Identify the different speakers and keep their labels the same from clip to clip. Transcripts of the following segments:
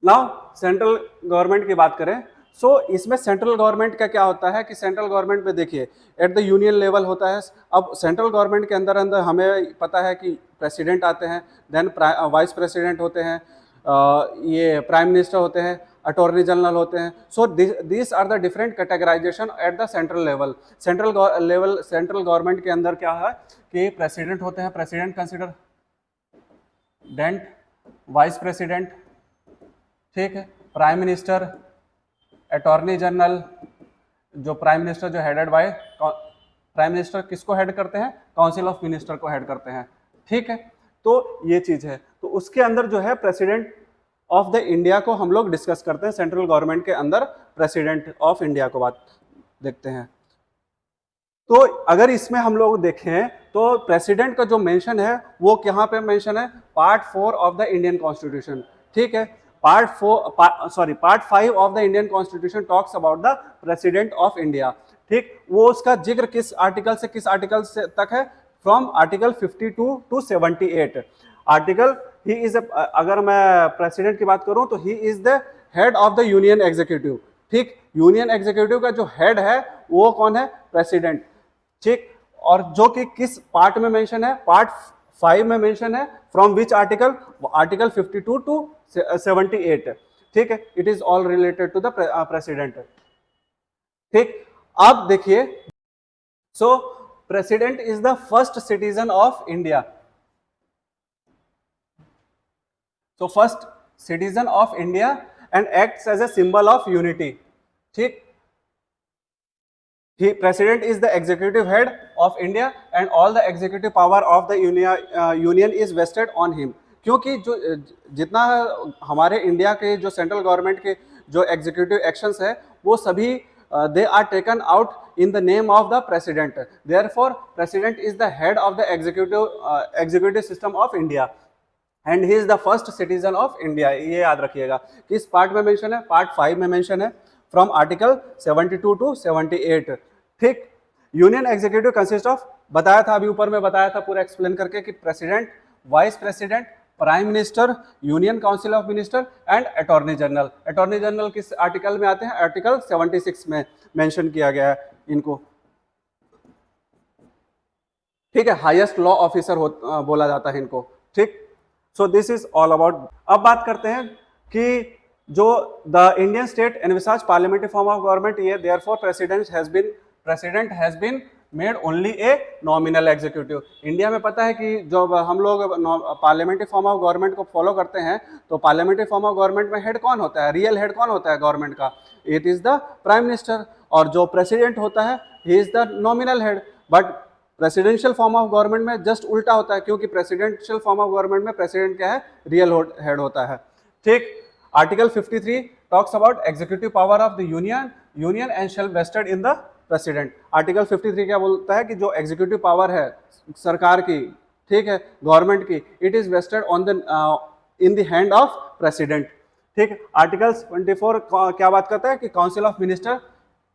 Speaker 1: Now central government की बात करें, सो इसमें सेंट्रल गवर्नमेंट का क्या होता है कि सेंट्रल गवर्नमेंट में देखिए एट द यूनियन लेवल होता है। अब सेंट्रल गवर्नमेंट के अंदर अंदर हमें पता है कि प्रेसिडेंट आते हैं, देन वाइस प्रेसिडेंट होते हैं, ये प्राइम मिनिस्टर होते हैं, अटॉर्नी जनरल होते हैं। So this are the different categorization at the central level. Central government के अंदर क्या है कि प्रेसिडेंट होते हैं, president consider, dent, vice president, ठीक है, प्राइम मिनिस्टर, अटॉर्नी जनरल, जो प्राइम मिनिस्टर जो हेडेड बाय प्राइम मिनिस्टर किसको हेड करते हैं, काउंसिल ऑफ मिनिस्टर को हेड करते हैं, ठीक है। तो ये चीज है, तो उसके अंदर जो है प्रेसिडेंट ऑफ द इंडिया को हम लोग डिस्कस करते हैं। सेंट्रल गवर्नमेंट के अंदर प्रेसिडेंट ऑफ इंडिया को बात देखते हैं। तो अगर इसमें हम लोग देखें तो प्रेसिडेंट का जो मेंशन है वो कहाँ पे मेंशन है, part 4 of the Indian constitution, ठीक है। Part 5 of the Indian constitution talks about the president of India, ठीक। वो उसका जिक्र किस आर्टिकल से किस आर्टिकल से तक है, from article 52 to 78 article. He is अगर मैं प्रेसिडेंट की बात करूं तो he is the head of the union executive, ठीक। यूनियन एग्जीक्यूटिव का जो हेड है वो कौन है, प्रेसिडेंट, ठीक। और जो कि किस पार्ट में मेंशन है, पार्ट 5 में मेंशन है, from which article, article 52 to 78, ठीक है। It is all related to the president, ठीक। अब देखिए, so president is the first citizen of India, so first citizen of India and acts as a symbol of unity, ठीक। President is the executive head of India and all the executive power of the union is vested on him। क्योंकि जो जितना हमारे India के जो central government के जो executive actions है वो सभी they are taken out in the name of the president. Therefore president is the head of the executive system of India and he is the first citizen of India. ये याद रखिएगा। किस part में mention है, part 5 में mention है, from article 72 to 78, ठीक। Union executive consist of, बताया था अभी ऊपर में बताया था पूरा एक्सप्लेन करके कि president, vice president, prime minister, union council of minister and attorney general. Attorney general किस आर्टिकल में आते हैं, आर्टिकल 76 में मेंशन किया गया है इनको, ठीक है। हाईएस्ट लॉ ऑफिसर बोला जाता है इनको, ठीक। So this is all about. अब बात करते हैं कि जो the Indian state envisages parliamentary form of government, ये therefore president has been made only a nominal executive. India में पता है कि जब हम लोग पार्लियामेंट्री फॉर्म ऑफ गवर्नमेंट को फॉलो करते हैं तो पार्लियामेंट्री फॉर्म ऑफ गवर्नमेंट में हेड कौन होता है, रियल हेड कौन होता है गवर्नमेंट का, it is the prime minister. और जो प्रेसिडेंट होता है he is the nominal head. But presidential form of government में जस्ट उल्टा होता है, क्योंकि प्रेसिडेंशियल फॉर्म ऑफ गवर्नमेंट में प्रेसिडेंट क्या है, रियल हेड होता है, ठीक। Article 53 talks about executive power of the union and shall vested in the president. Article 53 क्या बोलता है कि जो एग्जीक्यूटिव पावर है सरकार की, ठीक है, गवर्नमेंट की, it is vested on the in the hand of president, ठीक। आर्टिकल 24 क्या बात करता है कि council of minister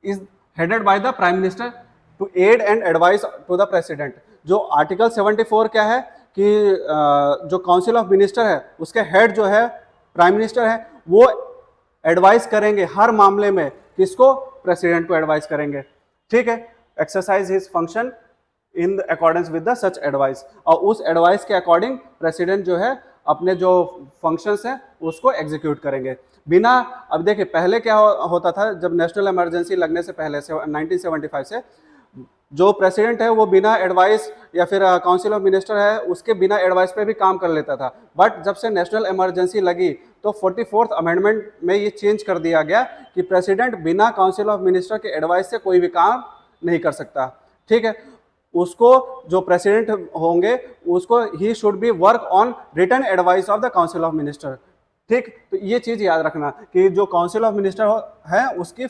Speaker 1: is headed by the prime minister to aid and advice to the president. जो आर्टिकल 74 क्या है कि जो काउंसिल ऑफ मिनिस्टर है उसके हेड जो है प्राइम मिनिस्टर है, वो एडवाइस करेंगे हर मामले में, किसको, प्रेसिडेंट को एडवाइस करेंगे, ठीक है। Exercise his function in accordance with the such advice. और उस एडवाइस के अकॉर्डिंग प्रेसिडेंट जो है अपने जो फंक्शंस हैं उसको एग्जीक्यूट करेंगे बिना। अब देखिए पहले क्या होता था, जब नेशनल इमरजेंसी लगने से पहले से 1975 से जो प्रेसिडेंट है वो बिना एडवाइस, या फिर काउंसिल ऑफ मिनिस्टर है उसके बिना एडवाइस पे भी काम कर लेता था। बट जब से नेशनल इमरजेंसी लगी तो 44th अमेंडमेंट में ये चेंज कर दिया गया कि प्रेसिडेंट बिना काउंसिल ऑफ मिनिस्टर के एडवाइस से कोई भी काम नहीं कर सकता, ठीक है। उसको जो प्रेसिडेंट होंगे उसको he should be work on written advice of the council of minister, ठीक। तो ये चीज़ याद रखना कि जो काउंसिल ऑफ मिनिस्टर है उसकी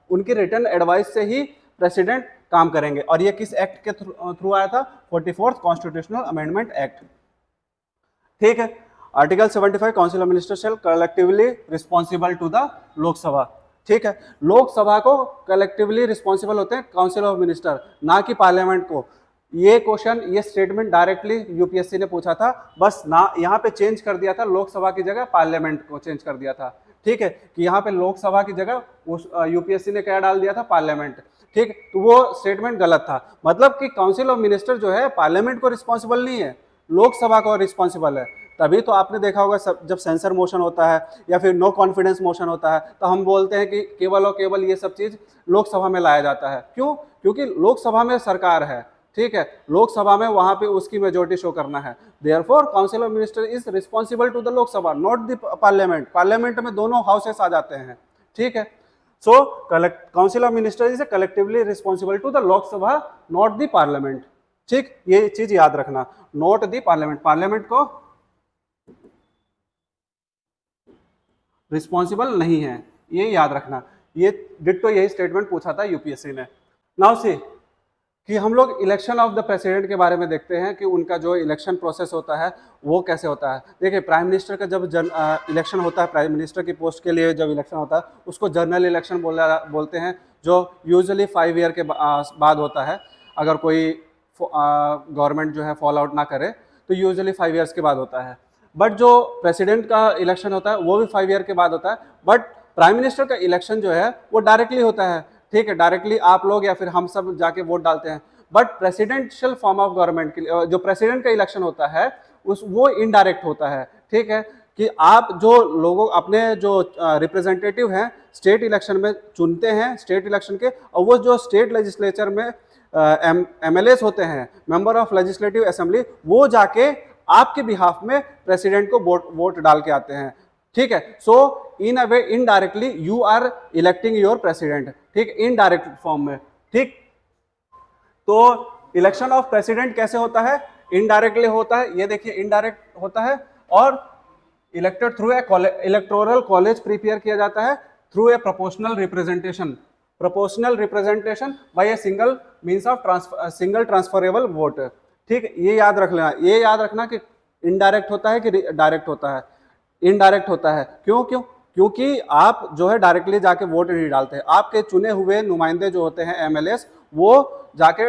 Speaker 1: उनकी रिटन एडवाइस से ही प्रेसिडेंट काम करेंगे। और ये किस एक्ट के थ्रू आया था, 44th कॉन्स्टिट्यूशनल अमेंडमेंट एक्ट, ठीक है। Article 75 council of minister shall collectively responsible to the Lok Sabha, ठीक है। लोकसभा को कलेक्टिवली रिस्पॉन्सिबल होते हैं काउंसिल ऑफ मिनिस्टर, ना कि पार्लियामेंट को। ये क्वेश्चन, ये स्टेटमेंट डायरेक्टली यूपीएससी ने पूछा था, बस ना यहाँ पे चेंज कर दिया था, लोकसभा की जगह पार्लियामेंट को चेंज कर दिया था। ठीक है, कि यहाँ पे लोकसभा की जगह उस यूपीएससी ने क्या डाल दिया था, पार्लियामेंट। ठीक, तो वो स्टेटमेंट गलत था। मतलब कि काउंसिल ऑफ मिनिस्टर जो है पार्लियामेंट को रिस्पॉन्सिबल नहीं है, लोकसभा को रिस्पॉन्सिबल है। तभी तो आपने देखा होगा जब सेंसर मोशन होता है या फिर नो कॉन्फिडेंस मोशन होता है, तो हम बोलते हैं कि केवल और केवल ये सब चीज लोकसभा में लाया जाता है। क्यों? क्योंकि लोकसभा में सरकार है। ठीक है, लोकसभा में वहां पे उसकी मेजोरिटी शो करना है। Therefore council of minister is responsible to the Lok Sabha, not the parliament. Parliament में दोनों हाउसेस आ जाते हैं। ठीक है, so council of minister is collectively responsible to the Lok Sabha, not the parliament. ठीक, ये चीज याद रखना, नॉट द पार्लियामेंट, पार्लियामेंट को रिस्पॉन्सिबल नहीं है, ये याद रखना। ये डिट्टो यही स्टेटमेंट पूछा था यूपीएससी ने। नाउ सी कि हम लोग इलेक्शन ऑफ द प्रेसिडेंट के बारे में देखते हैं कि उनका जो इलेक्शन प्रोसेस होता है वो कैसे होता है। देखिए, प्राइम मिनिस्टर का जब इलेक्शन होता है, प्राइम मिनिस्टर की पोस्ट के लिए जब इलेक्शन होता है उसको जनरल इलेक्शन बोलते हैं, जो यूजुअली 5 ईयर के बाद होता है। अगर कोई गवर्नमेंट जो है फॉल आउट ना करे तो यूजुअली 5 ईयर्स के बाद होता है। बट जो प्रेसिडेंट का इलेक्शन होता है वो भी 5 ईयर के बाद होता है। बट प्राइम मिनिस्टर का इलेक्शन जो है वो डायरेक्टली होता है। ठीक है, डायरेक्टली आप लोग या फिर हम सब जाके वोट डालते हैं। But presidential form of government के लिए जो प्रेसिडेंट का इलेक्शन होता है वो इनडायरेक्ट होता है। ठीक है, कि आप जो लोगों अपने जो रिप्रेजेंटेटिव हैं स्टेट इलेक्शन में चुनते हैं, स्टेट इलेक्शन के, और वो जो स्टेट लेजिस्लेचर में एमएलएस होते हैं, मेंबर ऑफ लेजिस्लेटिव असेंबली, वो जाके आपके बिहाफ में प्रेसिडेंट को वोट डाल के आते हैं। ठीक है, so in a way indirectly you are electing your president. ठीक, इनडायरेक्ट फॉर्म में। ठीक, तो इलेक्शन ऑफ प्रेसिडेंट कैसे होता है? इनडायरेक्टली होता है। ये देखिए, इनडायरेक्ट होता है और elected through a electoral college prepare किया जाता है through a proportional representation. Proportional representation bye a single means of single transferable vote. ठीक, ये याद रख लेना। ये याद रखना कि इनडायरेक्ट होता है कि डायरेक्ट होता है। इनडायरेक्ट होता है। क्यों? क्योंकि आप जो है डायरेक्टली जाके वोट नहीं डालते, आपके चुने हुए नुमाइंदे जो होते हैं एमएलएस, वो जाके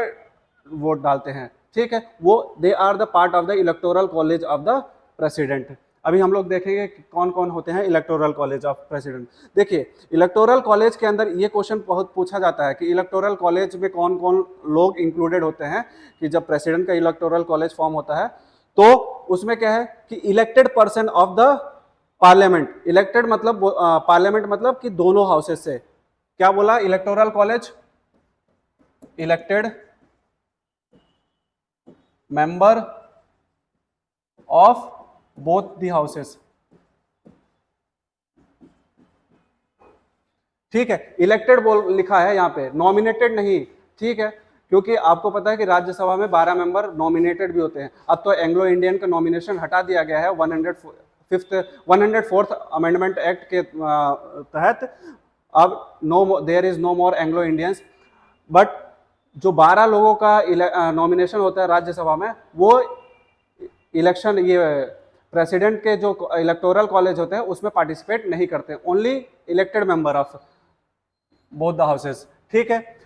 Speaker 1: वोट डालते हैं। ठीक है, वो they are the part of the electoral college of the president. अभी हम लोग देखेंगे कि कौन कौन होते हैं इलेक्टोरल कॉलेज ऑफ प्रेसिडेंट। देखिए, इलेक्टोरल कॉलेज के अंदर ये क्वेश्चन बहुत पूछा जाता है कि इलेक्टोरल कॉलेज में कौन कौन लोग इंक्लूडेड होते हैं। कि जब प्रेसिडेंट का इलेक्टोरल कॉलेज फॉर्म होता है तो उसमें क्या है कि elected person of the parliament. Elected मतलब पार्लियामेंट मतलब कि दोनों हाउसेस से। क्या बोला? Electoral college elected member of both the houses. ठीक है, इलेक्टेड बोल लिखा है यहाँ पे, नॉमिनेटेड नहीं। ठीक है, क्योंकि आपको पता है कि राज्यसभा में 12 मेंबर नॉमिनेटेड भी होते हैं। अब तो एंग्लो इंडियन का नॉमिनेशन हटा दिया गया है 104th अमेंडमेंट एक्ट के तहत। अब there is no more Anglo Indians. But जो 12 लोगों का नॉमिनेशन होता है राज्यसभा में, वो इलेक्शन ये प्रेसिडेंट के जो इलेक्टोरल कॉलेज होते हैं उसमें पार्टिसिपेट नहीं करते। Only elected member of both the houses. ठीक है,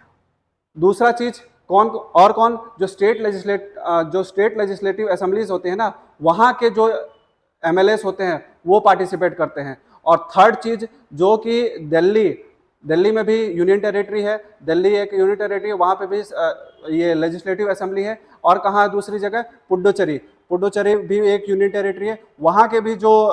Speaker 1: दूसरा चीज कौन जो स्टेट लेजिस्लेटिव असेंबलीज होते हैं ना, वहां के जो एमएलएस होते हैं वो पार्टिसिपेट करते हैं। और थर्ड चीज, जो कि दिल्ली में भी यूनियन टेरिटरी है, दिल्ली एक यूनियन टेरिटरी है, वहां पे भी ये लेजिस्लेटिव असेंबली है। और कहाँ दूसरी जगह? पुडुचेरी भी एक यूनियन टेरिटरी है, वहां के भी जो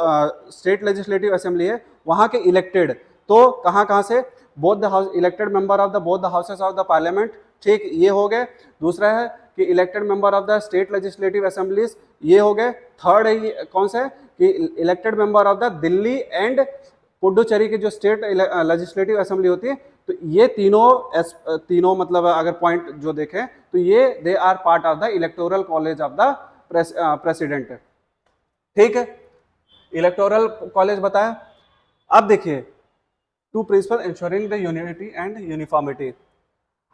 Speaker 1: स्टेट लेजिस्लेटिव असेंबली है वहां के इलेक्टेड। तो कहाँ से? Both the house, elected member of the both the houses of the parliament. ठीक, ये हो गए। दूसरा है कि elected member of the state legislative assemblies, ये हो गए। थर्ड है ये कौन सा है कि elected member of the Delhi and Puducherry की जो स्टेट लेजिस्लेटिव असेंबली होती है। तो ये तीनों मतलब अगर पॉइंट जो देखें तो ये they are part of the electoral college of the president. ठीक है, इलेक्टोरल कॉलेज बताया। अब देखिए, two principle ensuring the unity and uniformity.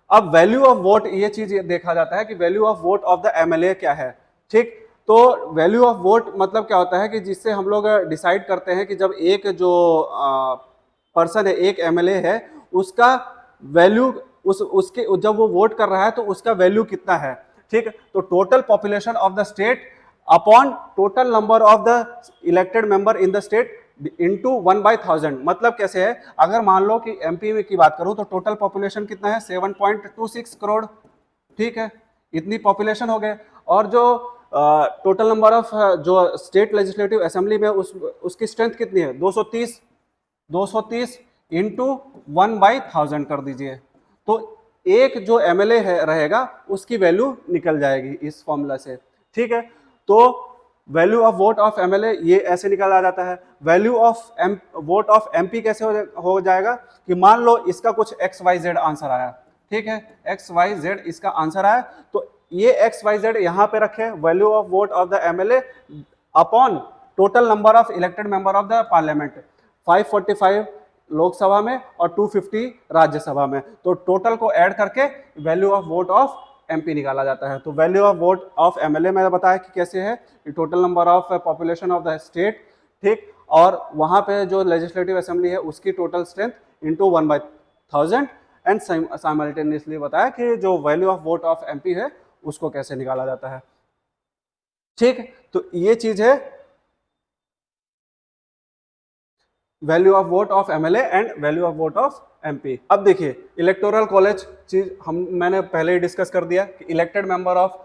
Speaker 1: अब वैल्यू ऑफ वोट, ये चीज देखा जाता है कि value of vote of the MLA क्या है। ठीक, तो वैल्यू ऑफ वोट मतलब क्या होता है कि जिससे हम लोग डिसाइड करते हैं कि जब एक जो पर्सन है, एक एमएलए है, उसका वैल्यू उसके जब वो वोट कर रहा है तो उसका वैल्यू कितना है। ठीक है। तो total population of the state upon total number of the elected member in the state into 1/1000, मतलब कैसे है, अगर मान लो कि एमपी में की बात करूं तो टोटल पॉपुलेशन कितना है 7.26 करोड़, ठीक है, इतनी पॉपुलेशन हो गए। और जो टोटल नंबर ऑफ जो स्टेट लेजिस्लेटिव असेंबली में उसकी स्ट्रेंथ कितनी है 230 इंटू 1/1000 कर दीजिए, तो एक जो एमएलए है रहेगा उसकी वैल्यू निकल जाएगी इस फॉर्मूला से, ठीक है। तो value of vote of MLA ये ऐसे निकाला जाता है। Value of vote of MP कैसे हो जाएगा कि मान लो इसका कुछ XYZ आंसर आया, ठीक है, XYZ इसका आंसर आया, तो ये XYZ यहाँ पे रखे, value of vote of the MLA upon total number of elected member of the parliament, 545 Lok Sabha में और 250 राज्यसभा में, तो टोटल को ऐड करके value of vote of MP निकाला जाता है। तो value of vote of MLA मैंने बताया कि कैसे है, total number of population of the state, ठीक, और वहां पे जो लेजिस्लेटिव असेंबली है उसकी total strength into 1/1000, and simultaneously बताया कि जो value of vote of MP है उसको कैसे निकाला जाता है, ठीक। तो ये चीज है value of vote of MLA and value of vote of MP. अब देखिए इलेक्टोरल कॉलेज चीज मैंने पहले ही डिस्कस कर दिया कि elected member of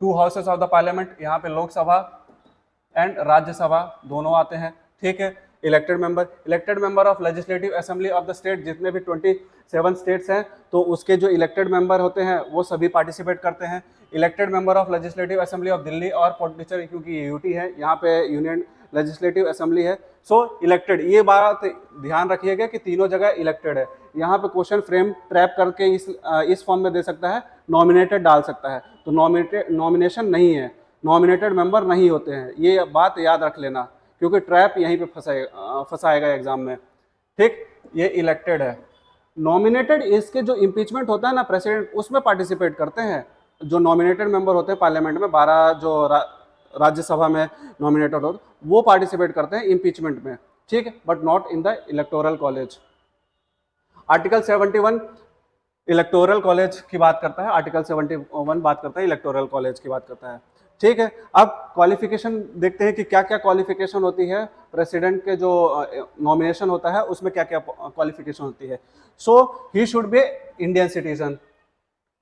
Speaker 1: 2 houses of the parliament, यहाँ पे लोकसभा एंड राज्यसभा दोनों आते हैं, ठीक है। Elected member of legislative assembly of the state, जितने भी 27 स्टेट्स हैं तो उसके जो इलेक्टेड मेंबर होते हैं वो सभी पार्टिसिपेट करते हैं। Elected member of legislative assembly of Delhi और पुडुचेरी, क्योंकि ये यूटी है, यहाँ पे यूनियन लेजिस्लेटिव असेंबली है, सो इलेक्टेड, ये बात ध्यान रखिएगा कि तीनों जगह इलेक्टेड है। यहाँ पे क्वेश्चन फ्रेम ट्रैप करके इस फॉर्म में दे सकता है, नॉमिनेटेड डाल सकता है, तो नॉमिनेशन नहीं है, नॉमिनेटेड मेंबर नहीं होते हैं, ये बात याद रख लेना, क्योंकि ट्रैप यहीं पे फंसाएगा एग्जाम में, ठीक। ये इलेक्टेड है। नॉमिनेटेड, इसके जो इम्पीचमेंट होता है ना प्रेसिडेंट, उसमें पार्टिसिपेट करते हैं जो नॉमिनेटेड मेंबर होते हैं पार्लियामेंट में, 12 जो राज्यसभा में नॉमिनेटेड होते वो पार्टिसिपेट करते हैं इम्पीचमेंट में, ठीक है, but not in the electoral college. Article 71 electoral college की बात करता है, आर्टिकल 71 बात करता है इलेक्टोरल कॉलेज की बात करता है, ठीक है। अब क्वालिफिकेशन देखते हैं कि क्या क्या क्वालिफिकेशन होती है प्रेसिडेंट के, जो नॉमिनेशन होता है उसमें क्या क्या क्वालिफिकेशन होती है। So he should be Indian citizen.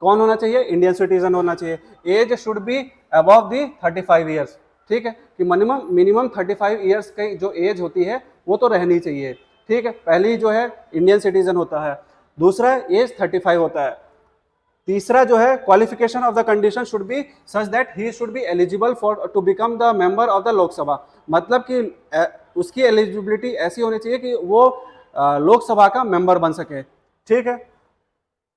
Speaker 1: कौन होना चाहिए? इंडियन सिटीजन होना चाहिए। Age should be above the 35 years, ठीक है, कि मिनिमम 35 ईयर्स की जो एज होती है वो तो रहनी चाहिए, ठीक है। पहली जो है इंडियन सिटीजन होता है, दूसरा एज 35 होता है, तीसरा जो है qualification of the condition should be such that he should be eligible for to become the member of the Lok Sabha, मतलब कि उसकी एलिजिबिलिटी ऐसी होनी चाहिए कि वो लोकसभा का मेंबर बन सके, ठीक है।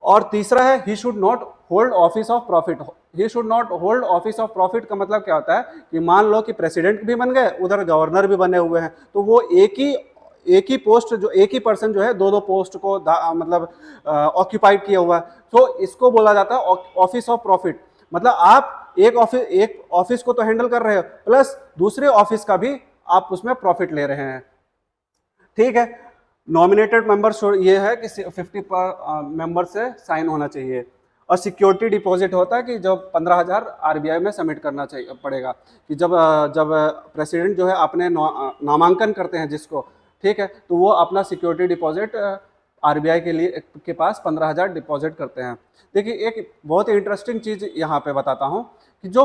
Speaker 1: और तीसरा है he should not hold office of profit. He should not hold office of profit का मतलब क्या होता है कि मान लो कि प्रेसिडेंट भी बन गए, उधर गवर्नर भी बने हुए हैं, तो वो एक ही पोस्ट, जो एक ही पर्सन जो है दो पोस्ट को मतलब ऑक्यूपाइड किया हुआ है, तो इसको बोला जाता है ऑफिस ऑफ प्रॉफिट। मतलब आप एक ऑफिस को तो हैंडल कर रहे हो, प्लस दूसरे ऑफिस का भी आप उसमें प्रॉफिट ले रहे हैं, ठीक है। नॉमिनेटेड मेंबर ये है कि 50 पर मेंबर से साइन होना चाहिए, और सिक्योरिटी डिपॉजिट होता है कि जब 15,000 आरबीआई में सबमिट करना चाहिए पड़ेगा, कि जब प्रेसिडेंट जो है अपने नामांकन करते हैं जिसको, ठीक है, तो वो अपना सिक्योरिटी डिपॉजिट आरबीआई के पास 15,000 डिपॉजिट करते हैं। देखिए एक बहुत ही इंटरेस्टिंग चीज यहाँ पे बताता हूँ कि जो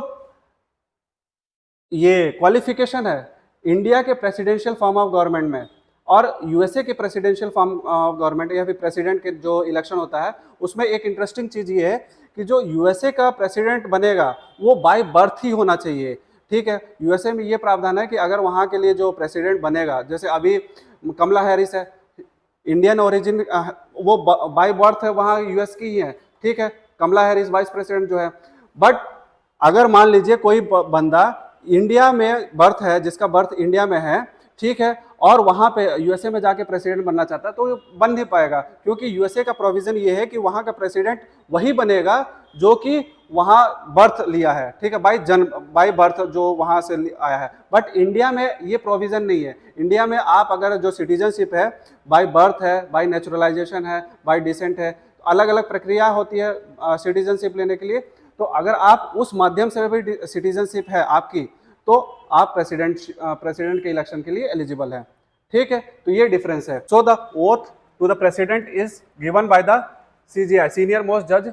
Speaker 1: ये क्वालिफिकेशन है इंडिया के प्रेसिडेंशियल फॉर्म ऑफ गवर्नमेंट में और यूएसए के प्रेसिडेंशियल फॉर्म ऑफ गवर्नमेंट या फिर प्रेसिडेंट के जो इलेक्शन होता है, उसमें एक इंटरेस्टिंग चीज ये है कि जो यूएसए का प्रेसिडेंट बनेगा वो बाय बर्थ ही होना चाहिए, ठीक है। यूएसए में ये प्रावधान है कि अगर वहाँ के लिए जो प्रेसिडेंट बनेगा, जैसे अभी कमला हैरिस है, इंडियन ओरिजिन, वो बाय बर्थ है वहाँ यूएस की ही है, ठीक है, कमला हैरिस वाइस प्रेसिडेंट जो है। बट अगर मान लीजिए कोई बंदा इंडिया में बर्थ है, जिसका बर्थ इंडिया में है, ठीक है, और वहाँ पे यूएसए में जाके प्रेसिडेंट बनना चाहता है तो वो बन नहीं पाएगा, क्योंकि यूएसए का प्रोविजन ये है कि वहाँ का प्रेसिडेंट वही बनेगा जो कि वहाँ बर्थ लिया है, ठीक है, बाय बर्थ जो वहाँ से आया है। बट इंडिया में ये प्रोविजन नहीं है। इंडिया में आप अगर जो सिटीजनशिप है बाय बर्थ है, बाय नेचुरलाइजेशन है, बाय डिसेंट है, अलग अलग प्रक्रिया होती है सिटीजनशिप लेने के लिए। तो अगर आप उस माध्यम से भी सिटीजनशिप है आपकी, तो आप प्रेसिडेंट के इलेक्शन के लिए एलिजिबल है। ठीक है, तो ये डिफरेंस है। So the oath to the president is given by the CJI, senior most जज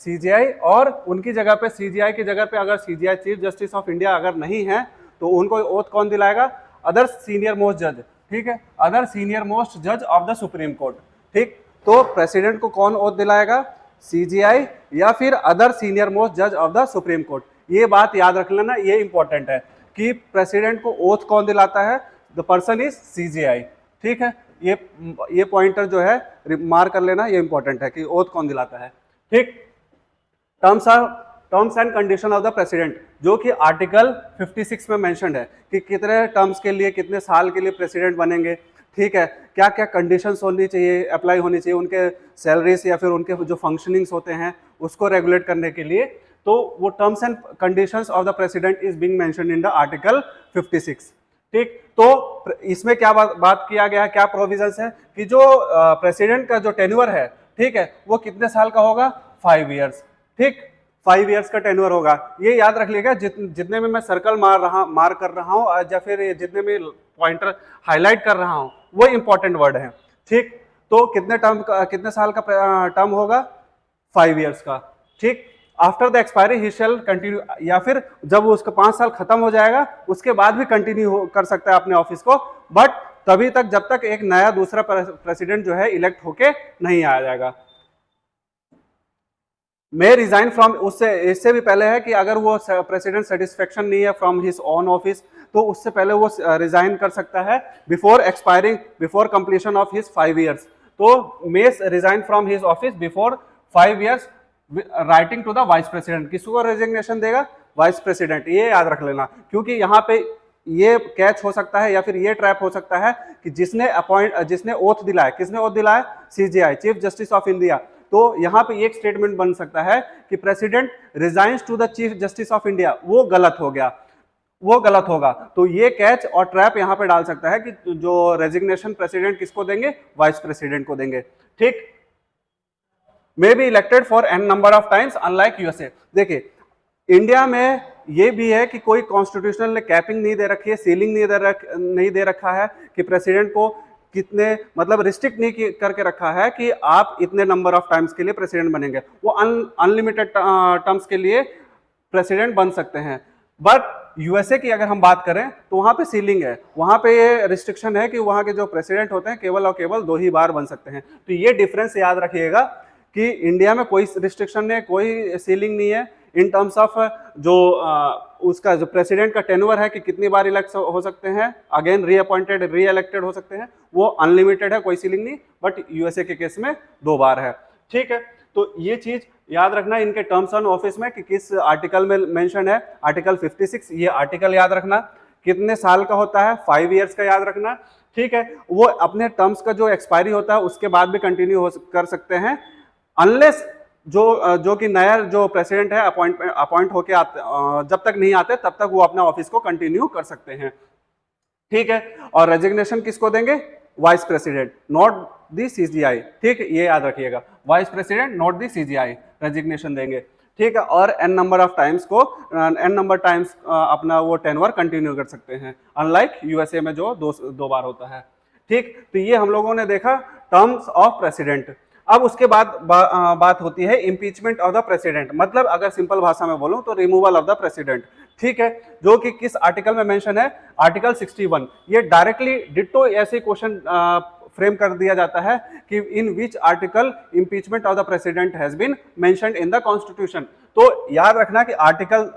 Speaker 1: सीजीआई, और उनकी जगह पे, सीजीआई की जगह पे अगर CJI chief justice of India अगर नहीं है तो उनको ओथ कौन दिलाएगा? अदर सीनियर मोस्ट जज। ठीक है, अदर सीनियर मोस्ट जज ऑफ द सुप्रीम कोर्ट। ठीक, तो प्रेसिडेंट को कौन ओथ दिलाएगा? सीजीआई या फिर अदर सीनियर मोस्ट जज ऑफ द सुप्रीम कोर्ट। ये बात याद रख लेना, ये इंपॉर्टेंट है कि प्रेसिडेंट को ओथ कौन दिलाता है? The person is CGI. ठीक है, ये पॉइंटर जो है मार्क कर लेना, ये इंपॉर्टेंट है कि ओथ कौन दिलाता है। ठीक, terms and condition of the president, जो कि आर्टिकल 56 में मेंशन्ड है कि कितने टर्म्स के लिए, कितने साल के लिए प्रेसिडेंट बनेंगे। ठीक है, क्या क्या कंडीशंस होनी चाहिए, अप्लाई होनी चाहिए उनके सैलरीज या फिर उनके जो फंक्शनिंग्स होते हैं उसको रेगुलेट करने के लिए। तो वो terms and conditions of the president is being mentioned in the article 56। ठीक, तो इसमें क्या बात किया गया है, क्या प्रोविजंस है कि जो प्रेसिडेंट का जो टेन्योर है, ठीक है, वो कितने साल का होगा? 5 इयर्स। ठीक, 5 इयर्स का टेन्योर होगा। ये याद रख लीजिएगा, जितने में मैं सर्कल मार कर रहा हूँ या फिर जितने में पॉइंटर हाईलाइट कर रहा हूँ वो इंपॉर्टेंट वर्ड है। ठीक, तो कितने साल का टर्म होगा? 5 इयर्स का। ठीक, after the expiry he shall continue, या फिर जब उसका 5 साल खत्म हो जाएगा उसके बाद भी कंटिन्यू कर सकता है अपने ऑफिस को, बट तभी तक जब तक एक नया दूसरा प्रेसिडेंट जो है इलेक्ट होके नहीं आ जाएगा। मे रिजाइन फ्रॉम, उससे इससे भी पहले है कि अगर वो प्रेसिडेंट सेटिस्फेक्शन नहीं है फ्रॉम हिज ऑन ऑफिस, तो उससे पहले वो रिजाइन कर सकता है before completion of his 5 years. तो may resign from his office before 5 years writing to the vice president. किसको रेजिग्नेशन देगा? Vice president. ये याद रख लेना, क्योंकि यहाँ पे ये कैच हो सकता है या फिर ये ट्रैप हो सकता है कि जिसने ओथ दिलाया, किसने ओथ दिलाया? CJI, chief justice of India. तो यहाँ पे एक स्टेटमेंट बन सकता है कि president resigns to the chief justice of India, वो गलत हो गया, वो गलत होगा। तो ये कैच और ट्रैप यहाँ पे डाल सकता है कि जो रेजिग्नेशन प्रेसिडेंट किसको देंगे? वाइस प्रेसिडेंट को देंगे। ठीक, may be elected for an number of times unlike USA. देखिए, इंडिया में ये भी है कि कोई कॉन्स्टिट्यूशनल ने कैपिंग नहीं दे रखी है, सीलिंग नहीं दे रखा है कि प्रेसिडेंट को कितने, मतलब रिस्ट्रिक्ट नहीं करके रखा है कि आप इतने नंबर ऑफ टाइम्स के लिए प्रेसिडेंट बनेंगे। वो अनलिमिटेड टर्म्स के लिए प्रेसिडेंट बन सकते हैं। बट यूएसए की अगर हम बात करें तो वहां पे सीलिंग है, वहां पे ये रिस्ट्रिक्शन है कि वहां के जो प्रेसिडेंट होते हैं केवल और केवल 2 ही बार बन सकते हैं। तो ये डिफरेंस याद रखिएगा कि इंडिया में कोई रिस्ट्रिक्शन नहीं है, कोई सीलिंग नहीं है इन टर्म्स ऑफ जो उसका जो प्रेसिडेंट का टेन्योर है कि कितनी बार इलेक्ट हो सकते हैं, अगेन रीअपॉइंटेड, रीइलेक्टेड हो सकते हैं, वो अनलिमिटेड है, कोई सीलिंग नहीं। बट यूएसए के केस में 2 बार है। ठीक है, तो ये चीज याद रखना इनके टर्म्स ऑन ऑफिस में कि किस आर्टिकल में मेंशन है, आर्टिकल 56। ये आर्टिकल याद रखना, कितने साल का होता है? 5 इयर्स का याद रखना। ठीक है, वो अपने टर्म्स का जो एक्सपायरी होता है उसके बाद भी कंटिन्यू कर सकते हैं, अनलेस जो कि नया जो प्रेसिडेंट है अपॉइंट होके जब तक नहीं आते तब तक वो अपना ऑफिस को कंटिन्यू कर सकते हैं। ठीक है, और रेजिग्नेशन किसको देंगे? Vice president, not the CGI. ठीक है, ये याद रखिएगा, vice president not the CGI resignation देंगे। ठीक है, और एन नंबर टाइम्स अपना वो टेन्योर कंटिन्यू कर सकते हैं, अनलाइक यूएसए में जो 2 बार होता है। ठीक, तो ये हम लोगों ने देखा टर्म्स ऑफ प्रेसिडेंट। अब उसके बाद बात होती है इम्पीचमेंट ऑफ द प्रेसिडेंट, मतलब अगर सिंपल भाषा में बोलूं तो रिमूवल ऑफ द प्रेसिडेंट। ठीक है, जो कि किस आर्टिकल में मेंशन है? आर्टिकल 61। ये डायरेक्टली डिट्टो ऐसे क्वेश्चन फ्रेम कर दिया जाता है कि in which article impeachment of the president has been mentioned in the constitution. तो याद रखना कि आर्टिकल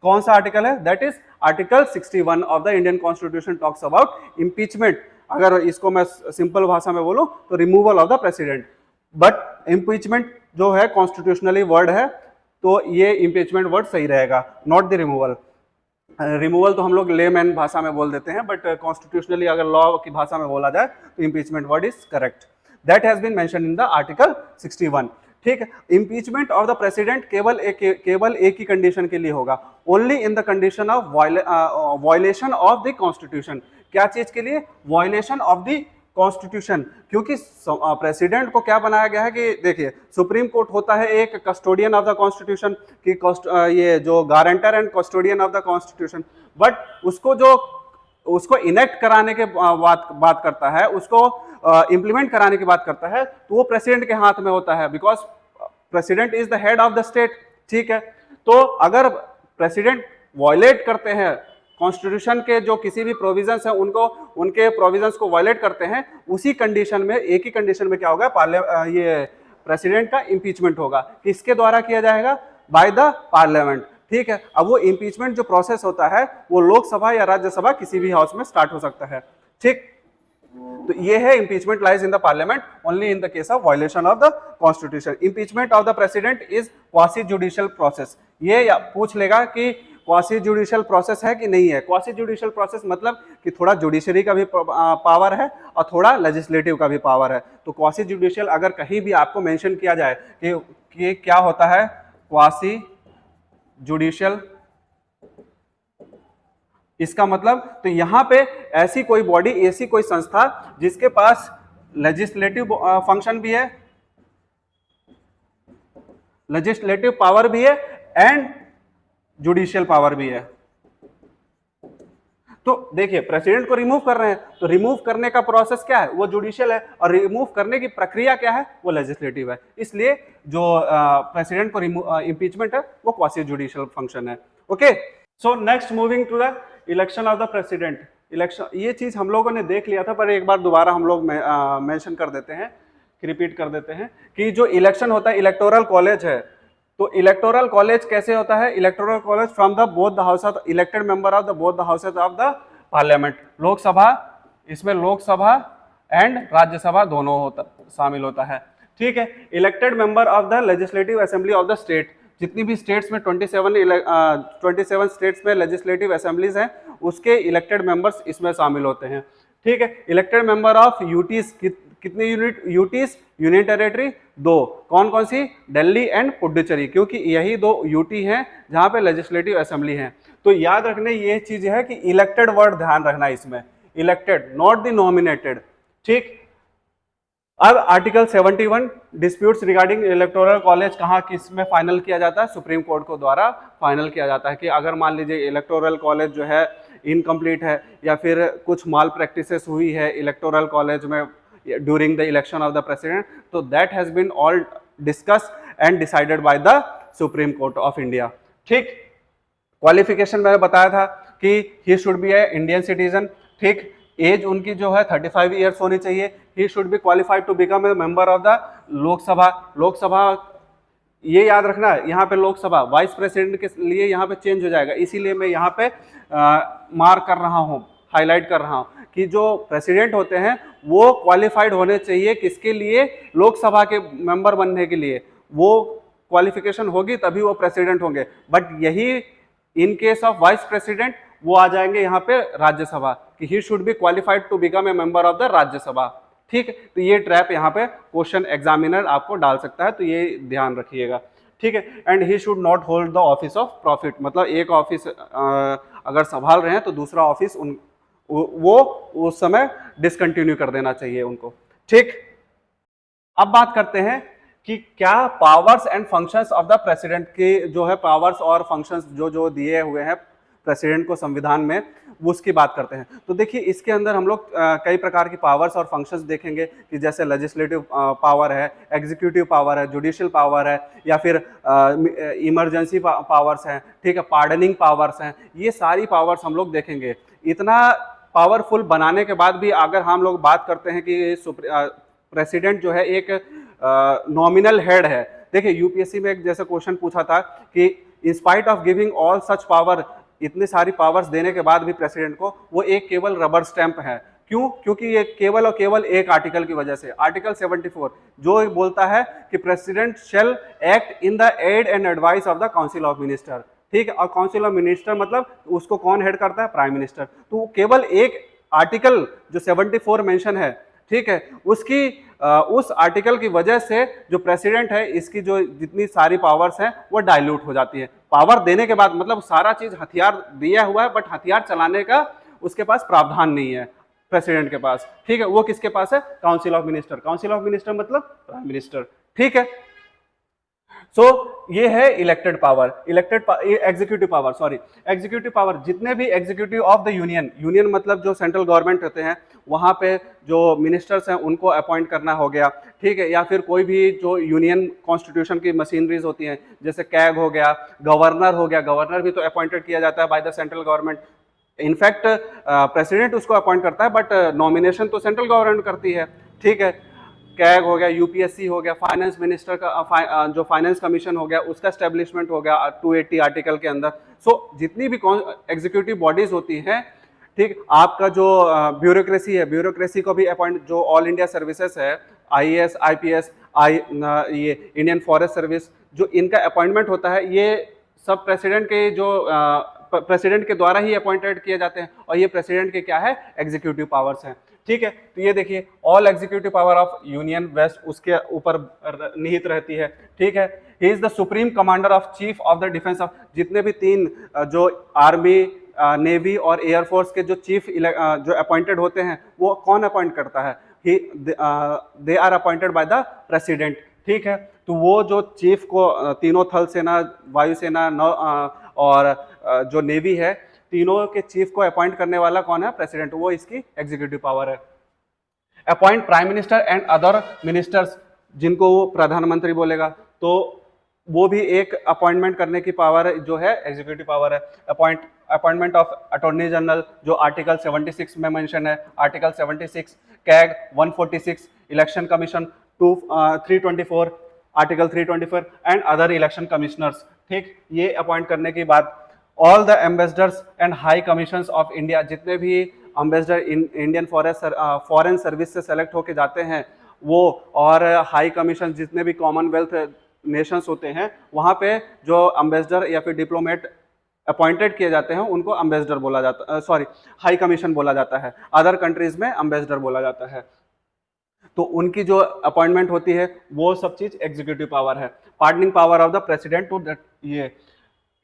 Speaker 1: कौन सा आर्टिकल है? That is article 61 of the Indian constitution talks about impeachment. अगर इसको मैं सिंपल भाषा में बोलूं तो removal of the president. But impeachment जो है कॉन्स्टिट्यूशनली वर्ड है, तो ये इम्पीचमेंट वर्ड सही रहेगा, नॉट द रिमूवल। रिमूवल तो हम लोग लेमैन भाषा में बोल देते हैं, बट कॉन्स्टिट्यूशनली अगर लॉ की भाषा में बोला जाए तो impeachment word is correct. That has been mentioned in the article 61। ठीक है, इम्पीचमेंट ऑफ द प्रेसिडेंट केवल एक ही कंडीशन के लिए होगा, only in the condition of violation of the constitution. क्या चीज के लिए? वायलेशन ऑफ द कॉन्स्टिट्यूशन, क्योंकि प्रेसिडेंट को क्या बनाया गया है कि देखिए सुप्रीम कोर्ट होता है एक कस्टोडियन ऑफ द कॉन्स्टिट्यूशन की, ये जो guarantor and custodian of the constitution, but उसको इनेक्ट कराने के बात करता है, उसको इंप्लीमेंट कराने की बात करता है, तो वो प्रेसिडेंट के हाथ में होता है, because president is the head of the state. ठीक है, तो अगर प्रेसिडेंट वॉयलेट करते हैं कॉन्स्टिट्यूशन के जो किसी भी प्रोविजंस हैं, उनके प्रोविजंस को वायलेट करते हैं, उसी कंडीशन में, एक ही कंडीशन में क्या होगा, ये प्रेसिडेंट का इंपीचमेंट होगा। किसके द्वारा किया जाएगा? Bye the parliament. ठीक है, अब वो इंपीचमेंट जो प्रोसेस होता है वो लोकसभा या राज्यसभा किसी भी हाउस में स्टार्ट हो सकता है। ठीक, तो ये है impeachment lies in the parliament only in the case of violation of the constitution. Impeachment of the president is quasi judicial process. ये पूछ लेगा कि क्वासी जुडिशियल प्रोसेस है कि नहीं है। क्वासी जुडिशियल प्रोसेस मतलब कि थोड़ा जुडिशरी का भी पावर है और थोड़ा लेजिस्लेटिव का भी पावर है। तो क्वासी जुडिशियल अगर कहीं भी आपको मेंशन किया जाए कि क्या होता है क्वासी जुडिशियल, इसका मतलब तो यहां पे ऐसी कोई बॉडी, ऐसी कोई संस्था जिसके पास लेजिस्लेटिव फंक्शन भी है, लेजिस्लेटिव पावर भी है एंड जुडिशियल पावर भी है। तो देखिए प्रेसिडेंट को रिमूव कर रहे हैं, तो रिमूव करने का प्रोसेस क्या है? वो जुडिशियल है, और रिमूव करने की प्रक्रिया क्या है? वो लेजिस्लेटिव है। इसलिए जो प्रेसिडेंट को इंपीचमेंट है वो क्वासी जुडिशियल फंक्शन है। Okay, so next moving to the election of the president. Election, ये चीज हम लोगों ने देख लिया था, पर एक बार दोबारा हम लोग मेंशन कर देते हैं, रिपीट कर देते हैं कि जो इलेक्शन होता है इलेक्टोरल कॉलेज है। तो इलेक्टोरल कॉलेज कैसे होता है? Electoral college from the both the house of elected member of the both the houses of the parliament. Lok Sabha, इसमें लोकसभा एंड राज्यसभा दोनों शामिल होता है। ठीक है, elected member of the legislative assembly of the state. जितनी भी स्टेट्स में 27 स्टेट्स में लेजिस्लेटिव असेंबलीज हैं, उसके इलेक्टेड मेंबर्स इसमें शामिल होते हैं। ठीक है, इलेक्टेड मेंबर ऑफ यूटीज, कितने यूटीज? Union territory 2। कौन कौन सी? दिल्ली एंड पुडुचेरी, क्योंकि यही 2 यूटी हैं जहां पे लेजिस्लेटिव असेंबली है। तो याद रखने ये चीज है कि इलेक्टेड वर्ड ध्यान रखना इसमें, इलेक्टेड, नॉट द नॉमिनेटेड। ठीक, अब article 71 disputes regarding electoral college कहाँ किस में फाइनल किया जाता है? सुप्रीम कोर्ट को द्वारा फाइनल किया जाता है कि अगर मान लीजिए इलेक्टोरल कॉलेज जो है इनकम्प्लीट है या फिर कुछ माल प्रैक्टिसेस हुई है इलेक्टोरल कॉलेज में during the election of the president, तो that has been all discussed and decided by the supreme court of India. ठीक, क्वालिफिकेशन मैंने बताया था कि he should be a Indian citizen. ठीक, एज उनकी जो है 35 ईयर्स होनी चाहिए। He should be qualified to become a member of the Lok Sabha. Lok Sabha, ये याद रखना है, यहाँ पे लोकसभा वाइस प्रेसिडेंट के लिए यहाँ पे चेंज हो जाएगा, इसीलिए मैं यहाँ पे मार्क कर रहा हूँ, हाईलाइट कर रहा हूँ कि जो प्रेसिडेंट होते हैं वो क्वालिफाइड होने चाहिए। किसके लिए? लोकसभा के मेंबर बनने के लिए। वो क्वालिफिकेशन होगी तभी वो प्रेसिडेंट होंगे। बट यही in case of vice president वो आ जाएंगे यहाँ पे राज्यसभा कि he should be qualified to become a member of the Rajya Sabha. ठीक है, तो ये ट्रैप यहाँ पे क्वेश्चन एग्जामिनर आपको डाल सकता है, तो ये ध्यान रखिएगा। ठीक है, and he should not hold the office of profit, मतलब एक ऑफिस अगर संभाल रहे हैं तो दूसरा ऑफिस वो उस समय डिसकंटिन्यू कर देना चाहिए उनको। ठीक, अब बात करते हैं कि क्या powers and functions of the president के जो है पावर्स और फंक्शंस जो दिए हुए हैं प्रेसिडेंट को संविधान में, वो उसकी बात करते हैं। तो देखिए इसके अंदर हम लोग कई प्रकार की पावर्स और फंक्शंस देखेंगे कि जैसे लेजिस्लेटिव पावर है, एग्जीक्यूटिव पावर है, जुडिशियल पावर है, या फिर इमरजेंसी पावर्स हैं। ठीक है, पार्डनिंग पावर्स हैं। ये सारी पावर्स हम लोग देखेंगे। इतना पावरफुल बनाने के बाद भी अगर हम लोग बात करते हैं कि प्रेसिडेंट जो है एक नॉमिनल हेड है। देखिए यूपीएससी में एक जैसा क्वेश्चन पूछा था कि इन spite of giving all such power, इतनी सारी पावर्स देने के बाद भी प्रेसिडेंट को वो एक केवल रबर स्टैंप है। क्यों? क्योंकि ये केवल और केवल एक आर्टिकल की वजह से, आर्टिकल 74 जो बोलता है कि president shall act in the aid and advice of the council of minister. ठीक है, और काउंसिल ऑफ मिनिस्टर मतलब उसको कौन हेड करता है? Prime minister. तो केवल एक आर्टिकल जो 74 मेंशन है, ठीक है, उस आर्टिकल की वजह से जो प्रेसिडेंट है इसकी जो जितनी सारी पावर्स हैं वो डाइल्यूट हो जाती है। पावर देने के बाद मतलब सारा चीज हथियार दिया हुआ है, बट हथियार चलाने का उसके पास प्रावधान नहीं है। प्रेसिडेंट के पास, ठीक है। वो किसके पास है? Council of minister. Council of minister मतलब प्राइम मिनिस्टर, ठीक है। सो ये है elected power, executive power, sorry executive power. जितने भी executive of the union, union मतलब जो सेंट्रल गवर्नमेंट होते हैं, वहां पे जो मिनिस्टर्स हैं उनको अपॉइंट करना हो गया, ठीक है। या फिर कोई भी जो यूनियन कॉन्स्टिट्यूशन की मशीनरीज होती हैं, जैसे कैग हो गया, गवर्नर हो गया, गवर्नर भी तो अपॉइंटेड किया जाता है by the central government. In fact president उसको अपॉइंट करता है, बट नॉमिनेशन तो सेंट्रल गवर्नमेंट करती है, ठीक है। कैग हो गया, यूपीएससी हो गया, फाइनेंस मिनिस्टर का जो फाइनेंस कमीशन हो गया, उसका स्टैब्लिशमेंट हो गया 280 आर्टिकल के अंदर। सो जितनी भी एग्जीक्यूटिव बॉडीज होती हैं, ठीक, आपका जो ब्यूरोक्रेसी है, ब्यूरोक्रेसी को भी अपॉइंट, जो ऑल इंडिया सर्विसेज है, आईएएस, आईपीएस, ये इंडियन फॉरेस्ट सर्विस, जो इनका अपॉइंटमेंट होता है, ये सब प्रेसिडेंट के जो प्रेसिडेंट के द्वारा ही अपॉइंटेड किए जाते हैं, और ये प्रेसिडेंट के क्या है? एग्जीक्यूटिव पावर्स हैं, ठीक है। तो ये देखिए, all executive power of union vest उसके ऊपर निहित रहती है, ठीक है। He is the supreme commander of chief of the defence of, जितने भी तीन जो आर्मी, नेवी और एयरफोर्स के जो चीफ जो अपॉइंटेड होते हैं, वो कौन अपॉइंट करता है? They are appointed by the president, ठीक है। तो वो जो चीफ को तीनों थल सेना, वायुसेना और जो नेवी है, तीनों के चीफ को अपॉइंट करने वाला कौन है? प्रेसिडेंट। वो इसकी एग्जीक्यूटिव पावर है। Appoint prime minister and other ministers, जिनको वो प्रधानमंत्री बोलेगा, तो वो भी एक अपॉइंटमेंट करने की पावर जो है, एग्जीक्यूटिव पावर है। अपॉइंटमेंट ऑफ अटॉर्नी जनरल, जो आर्टिकल 76 में मेंशन है, article 76, CAG 146, election commission 324, article 324 and other election commissioners, ठीक। ये अपॉइंट करने की बात। All the ambassadors and high commissions of India, जितने भी एम्बेसडर इंडियन फॉरेन सर्विस से सेलेक्ट होके जाते हैं वो, और हाई कमीशन जितने भी कॉमनवेल्थ नेशंस होते हैं, वहाँ पे जो एम्बेसडर या फिर डिप्लोमेट अपॉइंटेड किए जाते हैं, उनको एम्बेसडर बोला जाता है, सॉरी हाई कमीशन बोला जाता है। अदर कंट्रीज में एम्बेसडर बोला जाता है। तो उनकी जो अपॉइंटमेंट होती है, वो सब चीज एग्जीक्यूटिव पावर है। Pardoning power of the president to ये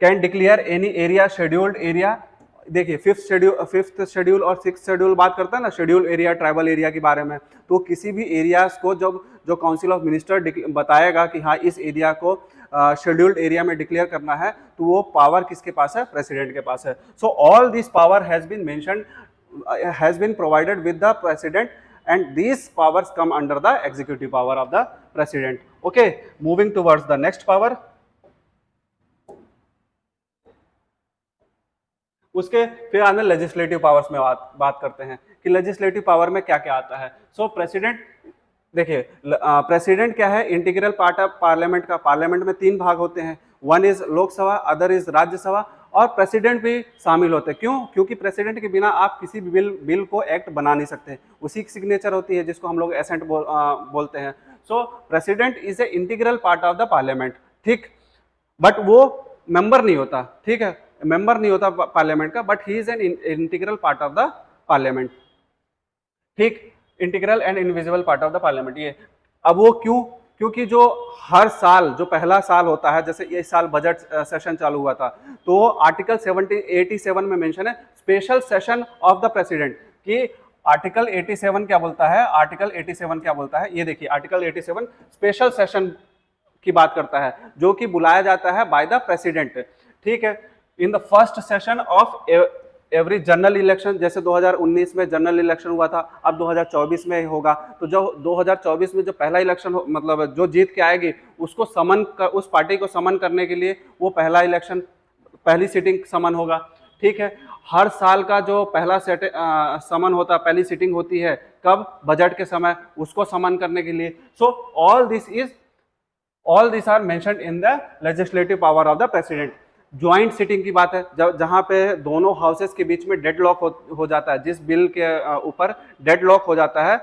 Speaker 1: can declare any area, scheduled area. देखिए, फिफ्थ शेड्यूल और सिक्स शेड्यूल बात करता है ना, शेड्यूल एरिया, ट्राइबल एरिया के बारे में। तो किसी भी एरियाज को जब जो काउंसिल ऑफ मिनिस्टर बताएगा कि हाँ इस एरिया को शेड्यूल्ड एरिया में डिक्लेयर करना है, तो वो पावर किसके पास है? प्रेसिडेंट के पास है। So all this power has been mentioned, has been provided with the president, and these powers come under the executive power of the president. Okay, moving towards the next power. उसके फिर आने legislative powers में बात करते हैं कि legislative power में क्या क्या आता है। सो प्रेसिडेंट, देखिए प्रेसिडेंट क्या है? इंटीग्रल पार्ट ऑफ पार्लियामेंट का। पार्लियामेंट में तीन भाग होते हैं, one is Lok Sabha, other is Rajya Sabha, और प्रेसिडेंट भी शामिल होते हैं। क्यों? क्योंकि प्रेसिडेंट के बिना आप किसी भी बिल को एक्ट बना नहीं सकते, उसी की सिग्नेचर होती है जिसको हम लोग एसेंट बोलते हैं। So president is a integral part of the parliament, ठीक, बट वो मेंबर नहीं होता, ठीक है, मेंबर नहीं होता पार्लियामेंट का, but he is an integral part of the parliament, ठीक, integral and invisible part of the parliament. ये अब वो क्यों? क्योंकि जो हर साल जो पहला साल होता है, जैसे इस साल बजट सेशन चालू हुआ था, तो आर्टिकल 87 में मेंशन है special session of the president, कि आर्टिकल 87 क्या बोलता है? आर्टिकल 87 क्या बोलता है? ये देखिए, आर्टिकल 87 स्पेशल सेशन की बात करता है, जो कि बुलाया जाता है बाय द प्रेसिडेंट, ठीक है, in the first session of every general election. जैसे 2019 में जनरल इलेक्शन हुआ था, अब 2024 में होगा, तो जो 2024 में जो पहला इलेक्शन मतलब जो जीत के आएगी, उसको उस पार्टी को समन करने के लिए वो पहला इलेक्शन, पहली सीटिंग समन होगा, ठीक है। हर साल का जो पहला समन होता है, पहली सीटिंग होती है कब? बजट के समय, उसको समन करने के लिए। So all this are mentioned in the legislative power of the president. Joint sitting की बात है, जहां पे दोनों हाउसेस के बीच में डेडलॉक हो जाता है, जिस बिल के ऊपर डेडलॉक हो जाता है,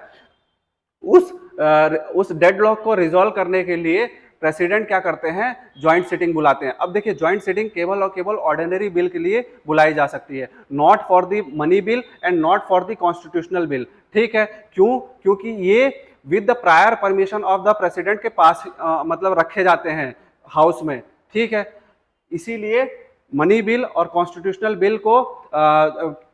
Speaker 1: उस डेडलॉक को रिजॉल्व करने के लिए प्रेसिडेंट क्या करते हैं? ज्वाइंट सिटिंग बुलाते हैं। अब देखिए, ज्वाइंट सिटिंग केवल और केवल ऑर्डिनरी बिल के लिए बुलाई जा सकती है, not for the money bill and not for the constitutional bill, ठीक है। क्यों? क्योंकि ये with the prior permission of the president के पास मतलब रखे जाते हैं हाउस में, ठीक है। इसीलिए मनी बिल और कॉन्स्टिट्यूशनल बिल को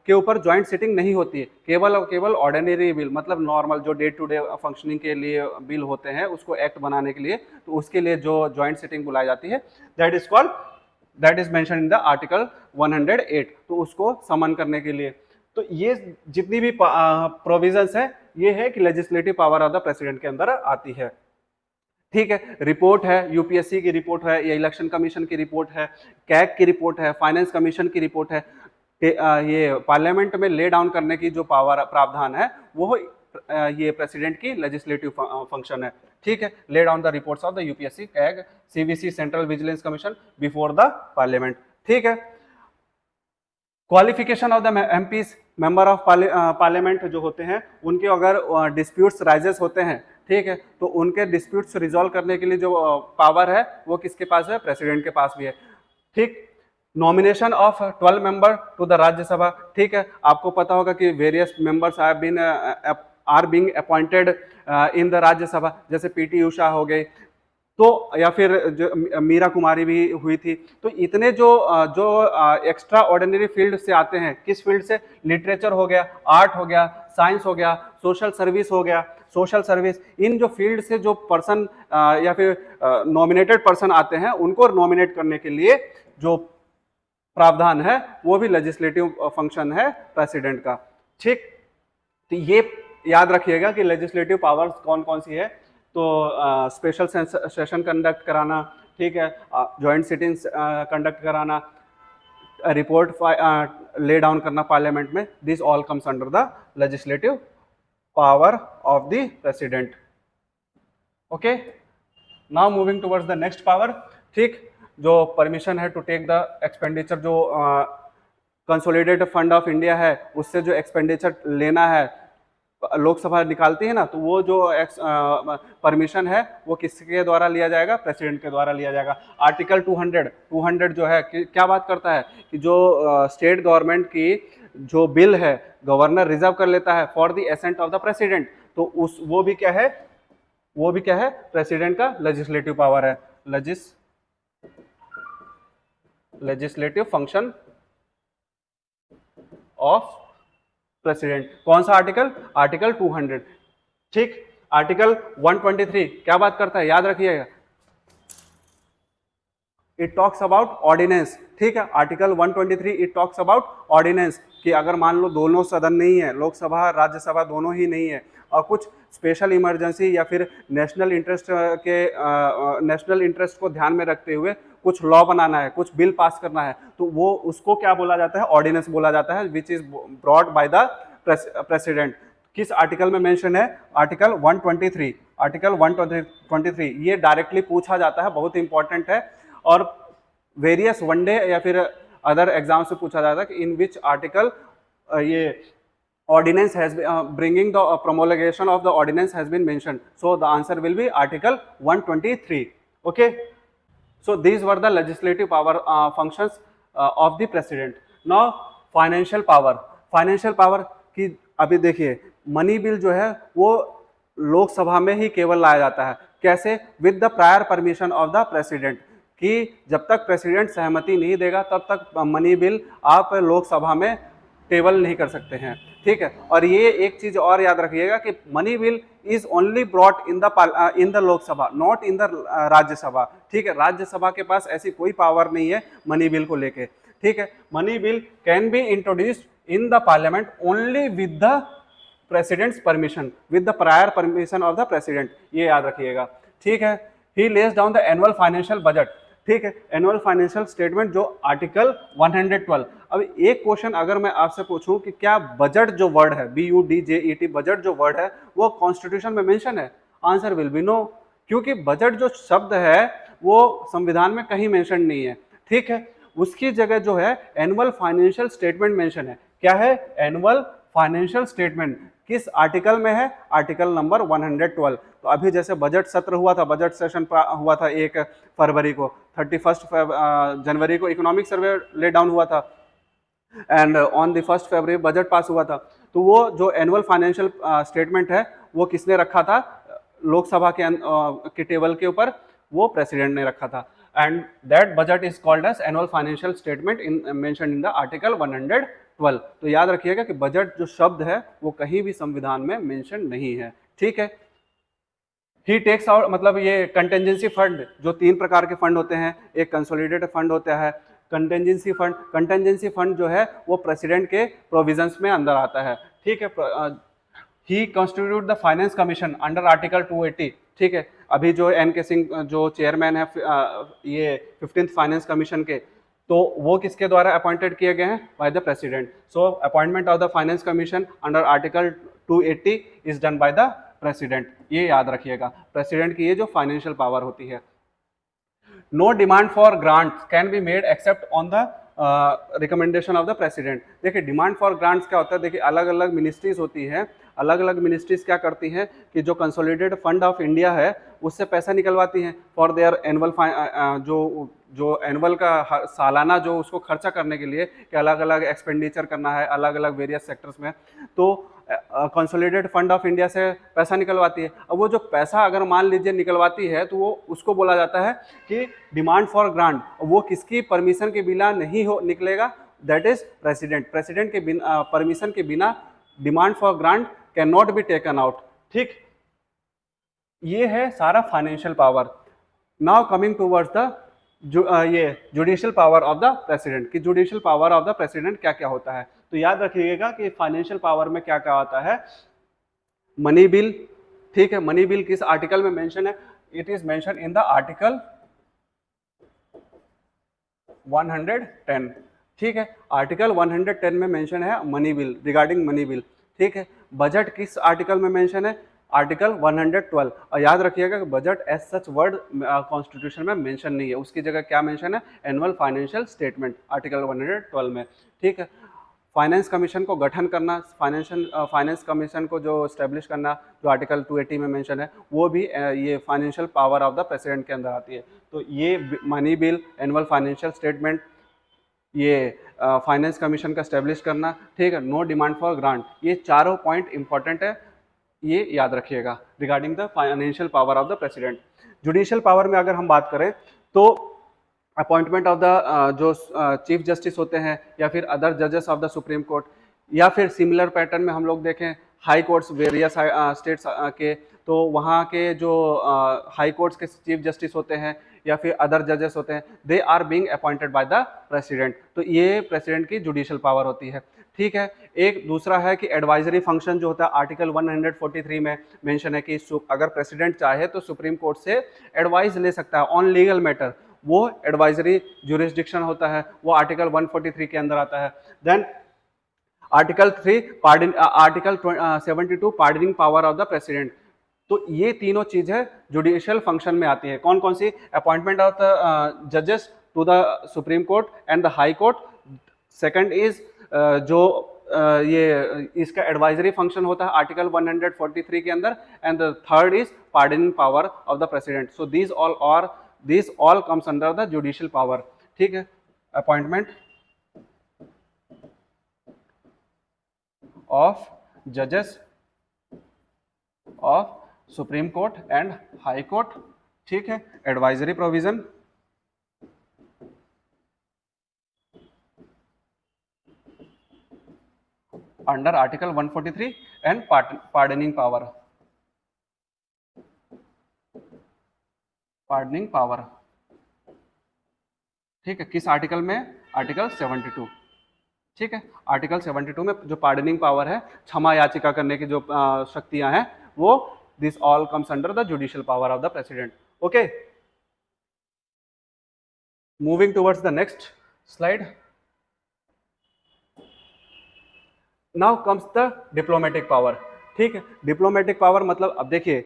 Speaker 1: के ऊपर ज्वाइंट सिटिंग नहीं होती है, केवल और केवल ऑर्डिनरी बिल, मतलब नॉर्मल जो डे टू डे फंक्शनिंग के लिए बिल होते हैं उसको एक्ट बनाने के लिए, तो उसके लिए जो ज्वाइंट सिटिंग बुलाई जाती है that is mention in the article 108, तो उसको समन करने के लिए। तो ये जितनी भी प्रोविजंस है ये है कि legislative power of the president के अंदर आती है। ठीक है, रिपोर्ट है, यूपीएससी की रिपोर्ट है, या इलेक्शन कमीशन की रिपोर्ट है, कैग की रिपोर्ट है, फाइनेंस कमीशन की रिपोर्ट है। ये पार्लियामेंट में ले डाउन करने की जो पावर प्रावधान है वो ये प्रेसिडेंट की लेजिस्लेटिव फंक्शन है। ठीक है, lay down the reports of the UPSC, CAG, CVC, central vigilance commission before the parliament. ठीक है, qualification of the MPs, member of parliament जो होते हैं उनके अगर डिस्प्यूट्स राइजेस होते हैं, ठीक है, तो उनके डिस्प्यूट्स रिजॉल्व करने के लिए जो पावर है वो किसके पास है? प्रेसिडेंट के पास भी है। ठीक, nomination of 12 member to the Rajya Sabha. ठीक है, आपको पता होगा कि various members are being appointed in the Rajya Sabha, जैसे पीटी उषा हो गई, तो या फिर जो मीरा कुमारी भी हुई थी। तो इतने जो एक्स्ट्रा ऑर्डिनरी फील्ड से आते हैं, किस फील्ड से? लिटरेचर हो गया, आर्ट हो गया, साइंस हो गया, सोशल सर्विस हो गया, सोशल सर्विस, इन जो फील्ड से जो पर्सन या फिर नॉमिनेटेड पर्सन आते हैं उनको नॉमिनेट करने के लिए जो प्रावधान है वो भी लेजिस्लेटिव फंक्शन है प्रेसिडेंट का। ठीक, तो ये याद रखिएगा कि लेजिस्लेटिव पावर्स कौन कौन सी है। तो स्पेशल सेशन कंडक्ट कराना, ठीक है, जॉइंट सिटिंग्स कंडक्ट कराना, रिपोर्ट ले डाउन करना पार्लियामेंट में, this all comes under the legislative power of the president. Okay, now moving towards the next power. ठीक, जो परमिशन है टू टेक द एक्सपेंडिचर, जो कंसोलिडेटेड फंड ऑफ इंडिया है उससे जो एक्सपेंडिचर लेना है, लोकसभा निकालती है ना, तो वो जो परमिशन है वो किसके द्वारा लिया जाएगा? प्रेसिडेंट के द्वारा लिया जाएगा। आर्टिकल 200 जो है क्या बात करता है कि जो स्टेट गवर्नमेंट की जो बिल है गवर्नर रिजर्व कर लेता है for the ascent of the president, तो उस वो भी क्या है? प्रेसिडेंट का लेजिस्लेटिव पावर है, लेजिस्लेटिव फंक्शन ऑफ प्रेसिडेंट। कौन सा आर्टिकल? आर्टिकल 200। ठीक, आर्टिकल 123 क्या बात करता है? याद रखिएगा, इट टॉक्स अबाउट ऑर्डिनेंस। ठीक है, article 123 it talks about ordinance, कि अगर मान लो दोनों सदन नहीं है, लोकसभा राज्यसभा दोनों ही नहीं है, और कुछ स्पेशल इमरजेंसी या फिर नेशनल इंटरेस्ट को ध्यान में रखते हुए कुछ लॉ बनाना है, कुछ बिल पास करना है, तो वो उसको क्या बोला जाता है? ऑर्डिनेंस बोला जाता है, which is brought by the president. किस आर्टिकल में मेंशन है? आर्टिकल 123। आर्टिकल 123 ये डायरेक्टली पूछा जाता है, बहुत इंपॉर्टेंट है, और वेरियस वनडे या फिर अदर एग्जाम से पूछा जाता है कि इन विच आर्टिकल ये ordinance has been bringing the promulgation of the ordinance has been mentioned, so the answer will be article 123. Okay, so these were the legislative power functions of the president. Now financial power की अभी देखिए, money bill जो है वो लोकसभा में ही केवल लाया जाता है। कैसे? With the prior permission of the president, कि जब तक प्रेसिडेंट सहमति नहीं देगा तब तक मनी बिल आप लोकसभा में टेबल नहीं कर सकते हैं। ठीक है, और ये एक चीज और याद रखिएगा कि money bill is only brought in the Lok Sabha, not in the Rajya Sabha. ठीक है, राज्यसभा के पास ऐसी कोई पावर नहीं है मनी बिल को लेके। ठीक है, money bill can be introduced in the parliament only with the president's permission, with the prior permission of the president, ये याद रखिएगा। ठीक है, he lays down the annual financial budget. ठीक है, एनुअल फाइनेंशियल स्टेटमेंट जो आर्टिकल 112। अब एक क्वेश्चन अगर मैं आपसे पूछूं कि क्या बजट जो वर्ड है, BUDJET, बजट जो वर्ड है वो कॉन्स्टिट्यूशन में मेंशन है? आंसर विल बी नो, क्योंकि बजट जो शब्द है वो संविधान में कहीं मेंशन नहीं है। ठीक है, उसकी जगह जो है एनुअल फाइनेंशियल स्टेटमेंट मेंशन है। क्या है? Annual financial statement. किस आर्टिकल में है? Article number 112। तो अभी जैसे बजट सत्र हुआ था, बजट सेशन हुआ था 1 फरवरी को, 31 जनवरी को इकोनॉमिक सर्वे ले डाउन हुआ था, and on the 1 February budget pass हुआ था। तो वो जो एनुअल फाइनेंशियल स्टेटमेंट है वो किसने रखा था लोकसभा के टेबल के ऊपर? वो प्रेसिडेंट ने रखा था, and that budget is called as annual financial statement in mention in the article 112। 12। तो याद रखिएगा कि बजट जो शब्द है वो कहीं भी संविधान में मेंशन नहीं है, ठीक है। ही टेक्स आउट मतलब ये कंटेंजेंसी फंड, जो 3 प्रकार के फंड होते हैं, एक कंसोलिडेटेड फंड होता है, कंटेंजेंसी फंड। कंटेंजेंसी फंड जो है वो प्रेसिडेंट के प्रोविजंस में अंदर आता है, ठीक है। He constitute the finance commission under article 280, ठीक है। अभी जो एन के सिंह जो चेयरमैन है ये 15th फाइनेंस कमीशन के, तो वो किसके द्वारा अपॉइंटेड किए गए हैं? Bye the president. So appointment of the finance commission under article 280 is done by the president. ये याद रखिएगा, प्रेसिडेंट की ये जो फाइनेंशियल पावर होती है। No demand for grants can be made except on the recommendation of the president. देखिए demand for grants क्या होता है, देखिए अलग अलग मिनिस्ट्रीज होती हैं, अलग अलग मिनिस्ट्रीज क्या करती हैं कि जो कंसोलिडेटेड फंड ऑफ इंडिया है उससे पैसा निकलवाती हैं फॉर देयर एनुअल जो एनुअल का सालाना जो उसको खर्चा करने के लिए कि अलग अलग एक्सपेंडिचर करना है अलग अलग वेरियस सेक्टर्स में, तो कंसोलिडेटेड फंड ऑफ इंडिया से पैसा निकलवाती है। अब वो जो पैसा अगर मान लीजिए निकलवाती है तो वो उसको बोला जाता है कि डिमांड फॉर ग्रांट। वो किसकी परमिशन के बिना नहीं हो निकलेगा? That is president. प्रेसिडेंट के बिना परमिशन के बिना demand for grant can not be taken out, ठीक। ये है सारा financial power. Now coming towards the ये judicial power of the president, कि judicial power of the president क्या क्या होता है। तो याद रखिएगा कि फाइनेंशियल पावर में क्या क्या आता है। मनी बिल, ठीक है। मनी बिल किस आर्टिकल में मेंशन है? It is mention in the article 110, ठीक है। आर्टिकल 110 में मेंशन है money bill, regarding money bill, ठीक है। बजट किस आर्टिकल में मेंशन है? आर्टिकल 112। और याद रखिएगा कि budget as such word constitution में मेंशन नहीं है, उसकी जगह क्या मेंशन है? एनुअल फाइनेंशियल स्टेटमेंट, आर्टिकल 112 में, ठीक है। फाइनेंस कमीशन को गठन करना, फाइनेंस कमीशन को जो स्टैब्लिश करना, जो आर्टिकल 280 में मेंशन है, वो भी ये financial power of the president के अंदर आती है। तो ये money bill, annual financial statement, ये फाइनेंस कमीशन का स्टैब्लिश करना, ठीक है, नो डिमांड फॉर ग्रांट, ये चारों पॉइंट इंपॉर्टेंट है, ये याद रखिएगा regarding the financial power of the president. Judicial power में अगर हम बात करें तो अपॉइंटमेंट ऑफ द जो चीफ जस्टिस होते हैं या फिर अदर जजेस ऑफ द सुप्रीम कोर्ट, या फिर सिमिलर पैटर्न में हम लोग देखें हाई कोर्ट्स वेरियस स्टेट्स के, तो वहाँ के जो हाई कोर्ट्स के चीफ जस्टिस होते हैं या फिर अदर जजेस होते हैं, they are being appointed by the president. तो ये प्रेसिडेंट की जुडिशियल पावर होती है, ठीक है। एक दूसरा है कि एडवाइजरी फंक्शन जो होता है, आर्टिकल 143 में मेंशन है कि अगर प्रेसिडेंट चाहे तो सुप्रीम कोर्ट से एडवाइस ले सकता है ऑन लीगल मैटर, वो एडवाइजरी जुरिस्डिक्शन होता है, वो आर्टिकल 143 के अंदर आता है। Then article 72 pardoning power of the president. तो ये तीनों चीजें जुडिशियल फंक्शन में आती है। कौन कौन सी? अपॉइंटमेंट ऑफ द जजेस to the supreme court and the high court. Second is जो ये इसका एडवाइजरी फंक्शन होता है आर्टिकल 143 के अंदर, and the third is pardoning power of the president. So this all comes under the judicial power, ठीक है। अपॉइंटमेंट ऑफ जजेस of supreme court and high court, ठीक है। Advisory provision, under article 143 and pardoning power, ठीक है। किस article में? Article 72, ठीक है। आर्टिकल 72 में जो पार्डनिंग पावर है, क्षमा याचिका करने की जो शक्तियां हैं, वो this all comes under the judicial power of the president, okay. Moving towards the next slide. Now comes the diplomatic power, ठीक है। डिप्लोमेटिक पावर मतलब अब देखिए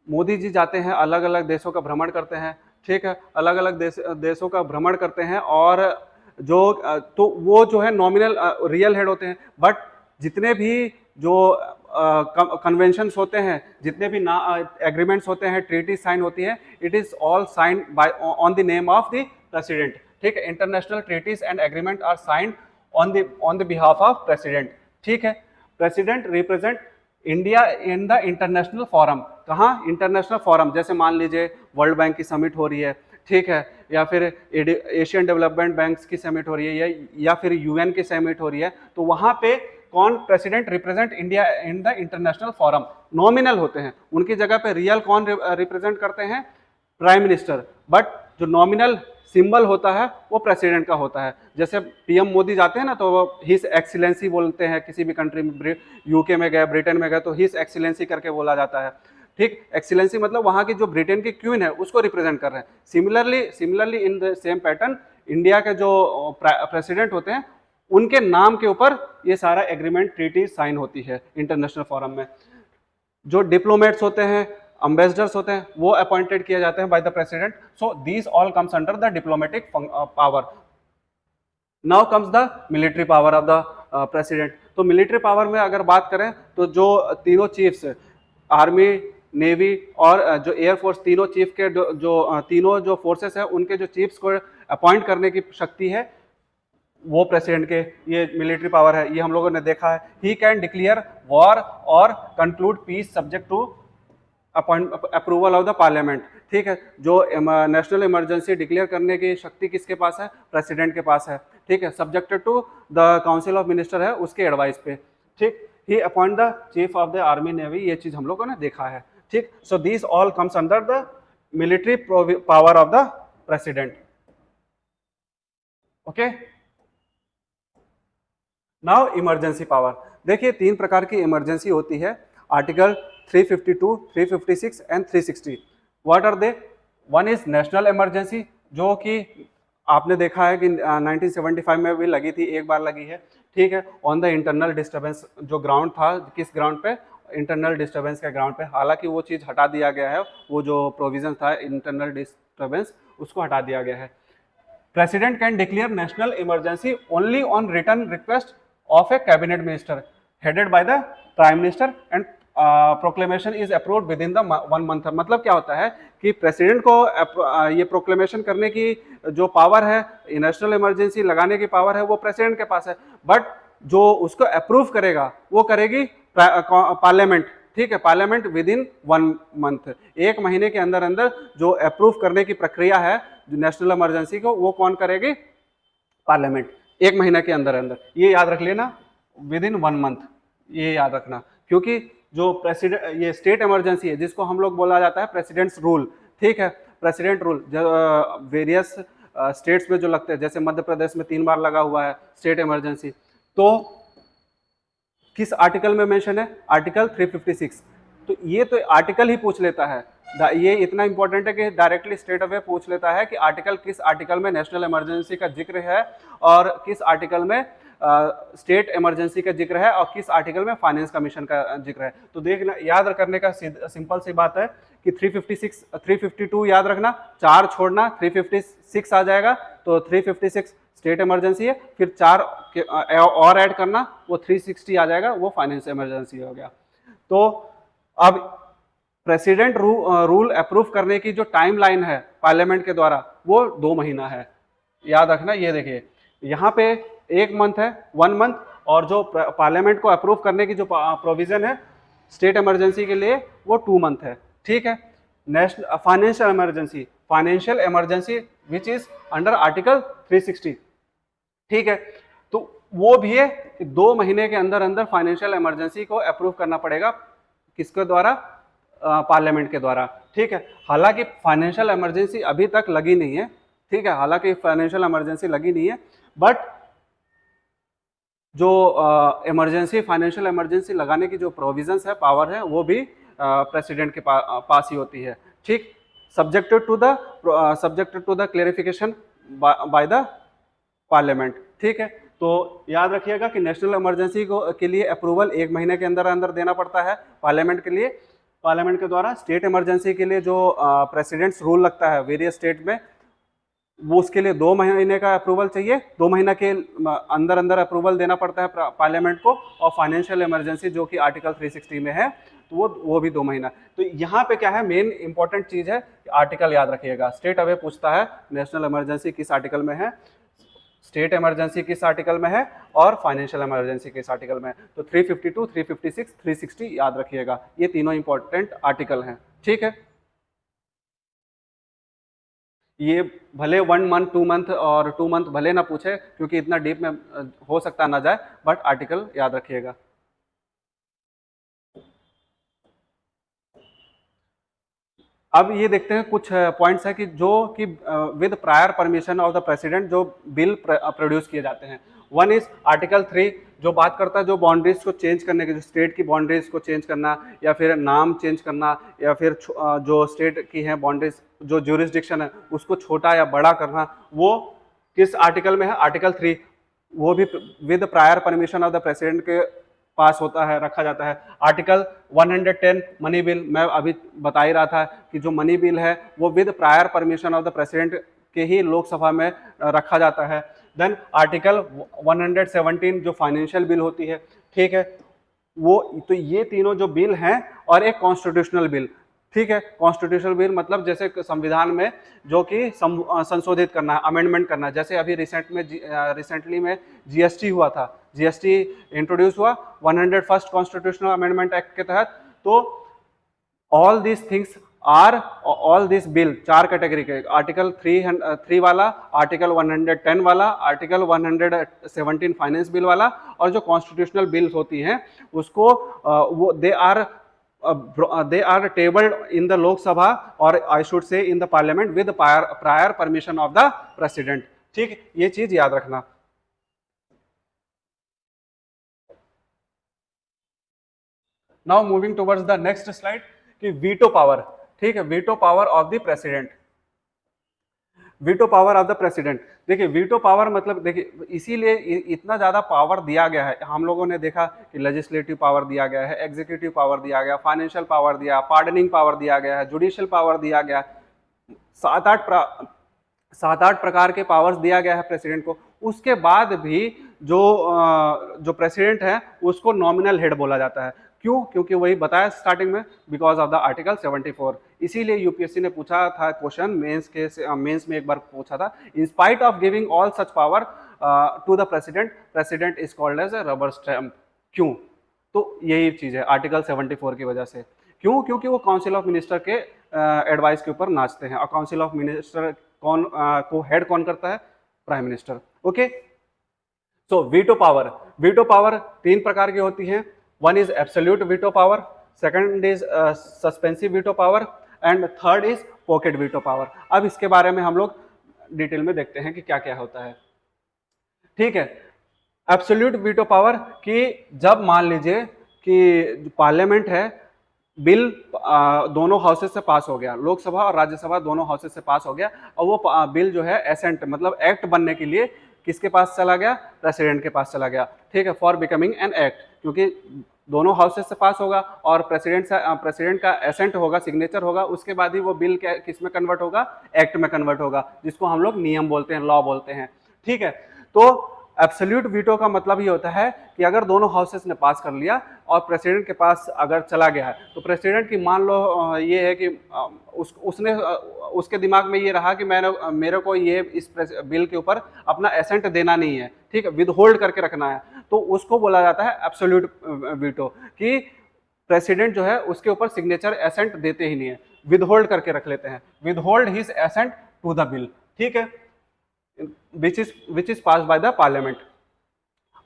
Speaker 1: मोदी जी जाते हैं अलग अलग देशों का भ्रमण करते हैं, ठीक है, अलग अलग देशों का भ्रमण करते हैं, और जो तो वो जो है नॉमिनल रियल हेड होते हैं, बट जितने भी जो कन्वेंशंस होते हैं, जितने भी एग्रीमेंट्स होते हैं, ट्रीटी साइन होती है, it is all signed by on the name of the president, ठीक है। International treaties and agreement are signed on the behalf of president, ठीक है। President represent India in the international forum. कहाँ? International forum, जैसे मान लीजिए world bank की summit हो रही है, ठीक है, या फिर एशियन डेवलपमेंट बैंक्स की समिट हो रही है या फिर यूएन की समिट हो रही है, तो वहां पे कौन president represent India in the international forum? Nominal होते हैं, उनकी जगह पे रियल कौन रिप्रेजेंट करते हैं? Prime minister. बट जो नॉमिनल सिंबल होता है वो प्रेसिडेंट का होता है। जैसे पीएम मोदी जाते हैं ना, तो वो हिज एक्सीलेंसी बोलते हैं, किसी भी कंट्री में, यूके में गए, ब्रिटेन में गए, तो हिज एक्सीलेंसी करके बोला जाता है। ठीक, एक्सीलेंसी मतलब वहां की जो ब्रिटेन की क्वीन है उसको रिप्रेजेंट कर रहे हैं। Similarly in the same pattern India के जो प्रेसिडेंट होते हैं उनके नाम के ऊपर ये सारा एग्रीमेंट, ट्रीटी साइन होती है इंटरनेशनल फोरम में। जो डिप्लोमेट्स होते हैं, एम्बेसडर्स होते हैं, वो अपॉइंटेड किए जाते हैं bye the president. So these all comes under the diplomatic power. Now comes the military power of the president. तो मिलिट्री पावर में अगर बात करें तो जो तीनों चीफ्स, आर्मी, नेवी और जो एयरफोर्स, तीनों चीफ के तीनों जो फोर्सेस है उनके जो चीफ्स को अपॉइंट करने की शक्ति है वो प्रेसिडेंट के, ये मिलिट्री पावर है, ये हम लोगों ने देखा है। ही कैन डिक्लेयर वॉर और conclude peace subject to approval of the parliament. ठीक है, जो नेशनल इमरजेंसी डिक्लेयर करने की शक्ति किसके पास है? प्रेसिडेंट के पास है। ठीक है, subjected to the council of minister है, उसके एडवाइस पे। ठीक, he appoint the chief of the army navy, ये चीज हम लोगों ने देखा है। ठीक, so this all comes under the military power of the president. Okay, now emergency power. देखिए, तीन प्रकार की इमरजेंसी होती है, article 352, 356 and 360। What are they? One is national emergency, जो कि आपने देखा है कि 1975 में भी लगी थी, एक बार लगी है। ठीक है, ऑन द इंटरनल डिस्टर्बेंस, जो ग्राउंड था, किस ग्राउंड पे? इंटरनल डिस्टर्बेंस के ग्राउंड पे। हालांकि वो चीज़ हटा दिया गया है, वो जो प्रोविजन था इंटरनल डिस्टर्बेंस, उसको हटा दिया गया है। President can declare national emergency only on written request of a cabinet minister headed by the prime minister and proclamation is approved within the 1 month। मतलब क्या होता है कि प्रेसिडेंट को ये प्रोक्लेमेशन करने की जो पावर है, नेशनल इमरजेंसी लगाने की पावर है, वो प्रेसिडेंट के पास है। बट जो उसको अप्रूव करेगा वो करेगी पार्लियामेंट। ठीक है, पार्लियामेंट विद इन 1 मंथ, 1 महीने के अंदर अंदर जो अप्रूव करने की प्रक्रिया है नेशनल इमरजेंसी को, वो कौन करेगी? पार्लियामेंट, 1 महीना के अंदर अंदर। ये याद रख लेना, विद इन 1 मंथ, ये याद रखना। क्योंकि जो प्रेसिडेंट, ये स्टेट इमरजेंसी है जिसको हम लोग बोला जाता है प्रेसिडेंट्स रूल। ठीक है, प्रेसिडेंट रूल वेरियस स्टेट्स में जो लगते हैं, जैसे मध्य प्रदेश में 3 बार लगा हुआ है स्टेट इमरजेंसी, तो किस आर्टिकल में मेंशन है? आर्टिकल 356। तो ये तो आर्टिकल ही पूछ लेता है, ये इतना इंपॉर्टेंट है कि डायरेक्टली स्टेट अवे पूछ लेता है कि आर्टिकल, किस आर्टिकल में नेशनल इमरजेंसी का जिक्र है और किस आर्टिकल में स्टेट इमरजेंसी का जिक्र है और किस आर्टिकल में फाइनेंस कमीशन का जिक्र है। तो देखना, याद करने का सिंपल सी बात है कि 356, 352 याद रखना, 4 छोड़ना, 356 आ जाएगा। तो 356 स्टेट इमरजेंसी है, फिर 4 और ऐड करना, वो 360 आ जाएगा, वो फाइनेंस इमरजेंसी हो गया। तो अब प्रेसिडेंट रूल अप्रूव करने की जो टाइमलाइन है पार्लियामेंट के द्वारा, वो 2 महीना है। याद रखना, ये देखिए यहाँ पे 1 मंथ है, 1 मंथ, और जो पार्लियामेंट को अप्रूव करने की जो प्रोविजन है स्टेट इमरजेंसी के लिए, वो 2 मंथ है। ठीक है, national financial emergency which is under article 360। ठीक है, तो वो भी है कि 2 महीने के अंदर अंदर फाइनेंशियल इमरजेंसी को अप्रूव करना पड़ेगा, किसके द्वारा? पार्लियामेंट के द्वारा। ठीक है, हालांकि फाइनेंशियल इमरजेंसी अभी तक लगी नहीं है। ठीक है, हालांकि फाइनेंशियल इमरजेंसी लगी नहीं है, बट जो इमरजेंसी, फाइनेंशियल इमरजेंसी लगाने की जो प्रोविजंस है, पावर है, वो भी प्रेसिडेंट के पास ही होती है। ठीक, subjected to the clarification by the parliament. ठीक है, तो याद रखिएगा कि नेशनल इमरजेंसी के लिए अप्रूवल 1 महीने के अंदर अंदर देना पड़ता है पार्लियामेंट के लिए, पार्लियामेंट के द्वारा। स्टेट इमरजेंसी के लिए जो प्रेसिडेंट्स रूल लगता है वेरियस स्टेट में, वो उसके लिए 2 महीने का अप्रूवल चाहिए, 2 महीना के अंदर अंदर अप्रूवल देना पड़ता है पार्लियामेंट को। और फाइनेंशियल इमरजेंसी जो कि आर्टिकल 360 में है, तो वो भी 2 महीना। तो यहाँ पे क्या है, मेन इंपॉर्टेंट चीज है, आर्टिकल याद रखिएगा। स्टेट अवे पूछता है नेशनल इमरजेंसी किस आर्टिकल में है, स्टेट इमरजेंसी किस आर्टिकल में है, और फाइनेंशियल इमरजेंसी किस आर्टिकल में है। तो 352, 356, 360 याद रखिएगा, ये तीनों इंपॉर्टेंट आर्टिकल हैं। ठीक है, ये भले 1 मंथ 2 मंथ और 2 मंथ भले ना पूछे, क्योंकि इतना डीप में हो सकता ना जाए, बट आर्टिकल याद रखिएगा। अब ये देखते हैं कुछ पॉइंट्स है कि जो कि with prior permission of the president जो बिल प्रोड्यूस किए जाते हैं। वन इज आर्टिकल 3, जो बात करता है जो बाउंड्रीज को चेंज करने की, जो स्टेट की बाउंड्रीज को चेंज करना, या फिर नाम चेंज करना, या फिर जो स्टेट की है बाउंड्रीज, जो ज्यूरिसडिक्शन है उसको छोटा या बड़ा करना, वो किस आर्टिकल में है? आर्टिकल 3। वो भी with prior permission of the president के पास होता है, रखा जाता है। आर्टिकल 110 मनी बिल, मैं अभी बता ही रहा था कि जो मनी बिल है वो with prior permission of the president के ही लोकसभा में रखा जाता है। देन आर्टिकल 117 जो फाइनेंशियल बिल होती है, ठीक है, वो तो ये तीनों जो बिल हैं, और एक कॉन्स्टिट्यूशनल बिल, ठीक है। कॉन्स्टिट्यूशनल बिल मतलब जैसे संविधान में जो कि संशोधित करना है, अमेंडमेंट करना है। जैसे अभी रिसेंटली में जीएसटी हुआ था, जीएसटी इंट्रोड्यूस हुआ 101st कॉन्स्टिट्यूशनल अमेंडमेंट एक्ट के तहत। तो all this things are, all this bill 4 category के, आर्टिकल 3 वाला, आर्टिकल 110 वाला, आर्टिकल 117 फाइनेंस बिल वाला, और जो कॉन्स्टिट्यूशनल बिल्स होती हैं उसको वो they are tabled in the Lok Sabha, or I should say in the parliament with prior permission of the president। ठीक, ये चीज याद रखना। Now moving towards the next slide कि वीटो पावर, ठीक है, veto power of the president. Veto power of the president, देखिए veto power मतलब, देखिए इसीलिए इतना ज्यादा पावर दिया गया है। हम लोगों ने देखा कि लेजिस्लेटिव पावर दिया गया है, एग्जीक्यूटिव पावर दिया गया, फाइनेंशियल पावर दिया, पार्डनिंग पावर दिया गया है, जुडिशियल पावर दिया गया, 7-8 प्रकार के पावर्स दिया गया है प्रेसिडेंट को। उसके बाद भी जो प्रेसिडेंट है उसको नॉमिनल हेड बोला जाता है। क्यों? क्योंकि वही बताया स्टार्टिंग में, बिकॉज ऑफ द आर्टिकल 74। इसीलिए यूपीएससी ने पूछा था क्वेश्चन, मेंस में एक बार पूछा था, in spite of giving all such power to the president, president is called as a rubber stamp. क्यों? तो यही चीज है आर्टिकल 74 की वजह से। क्यों? क्योंकि वो काउंसिल ऑफ मिनिस्टर के एडवाइस के ऊपर नाचते हैं, और काउंसिल ऑफ मिनिस्टर कौन को हेड कौन करता है? Prime minister. ओके, सो वीटो पावर, वीटो पावर 3 प्रकार की होती है। One is absolute veto power, second is suspensive veto power, and third is pocket veto power. अब इसके बारे में हम लोग डिटेल में देखते हैं कि क्या क्या होता है। ठीक है, एब्सोल्यूट वीटो पावर कि जब मान लीजिए कि पार्लियामेंट है, बिल दोनों हाउसेस से पास हो गया, लोकसभा और राज्यसभा दोनों हाउसेस से पास हो गया, और वो बिल जो है एसेंट मतलब एक्ट बनने के लिए किसके पास चला गया? प्रेसिडेंट के पास चला गया। ठीक है, फॉर बिकमिंग एन एक्ट, क्योंकि दोनों हाउसेस से पास होगा और प्रेसिडेंट का एसेंट होगा, सिग्नेचर होगा, उसके बाद ही वो बिल किस में कन्वर्ट होगा? एक्ट में कन्वर्ट होगा, जिसको हम लोग नियम बोलते हैं, लॉ बोलते हैं। ठीक है, तो एब्सोल्यूट वीटो का मतलब ये होता है कि अगर दोनों हाउसेस ने पास कर लिया और प्रेसिडेंट के पास अगर चला गया है, तो प्रेसिडेंट की मान लो ये है कि उसके दिमाग में ये रहा कि मेरे को ये इस बिल के ऊपर अपना एसेंट देना नहीं है, ठीक है, विद होल्ड करके रखना है, तो उसको बोला जाता है एब्सोल्यूट वीटो, कि प्रेसिडेंट जो है उसके ऊपर सिग्नेचर एसेंट देते ही नहीं है, विद होल्ड करके रख लेते हैं, withhold his assent to the bill. ठीक है, which is passed by the parliament।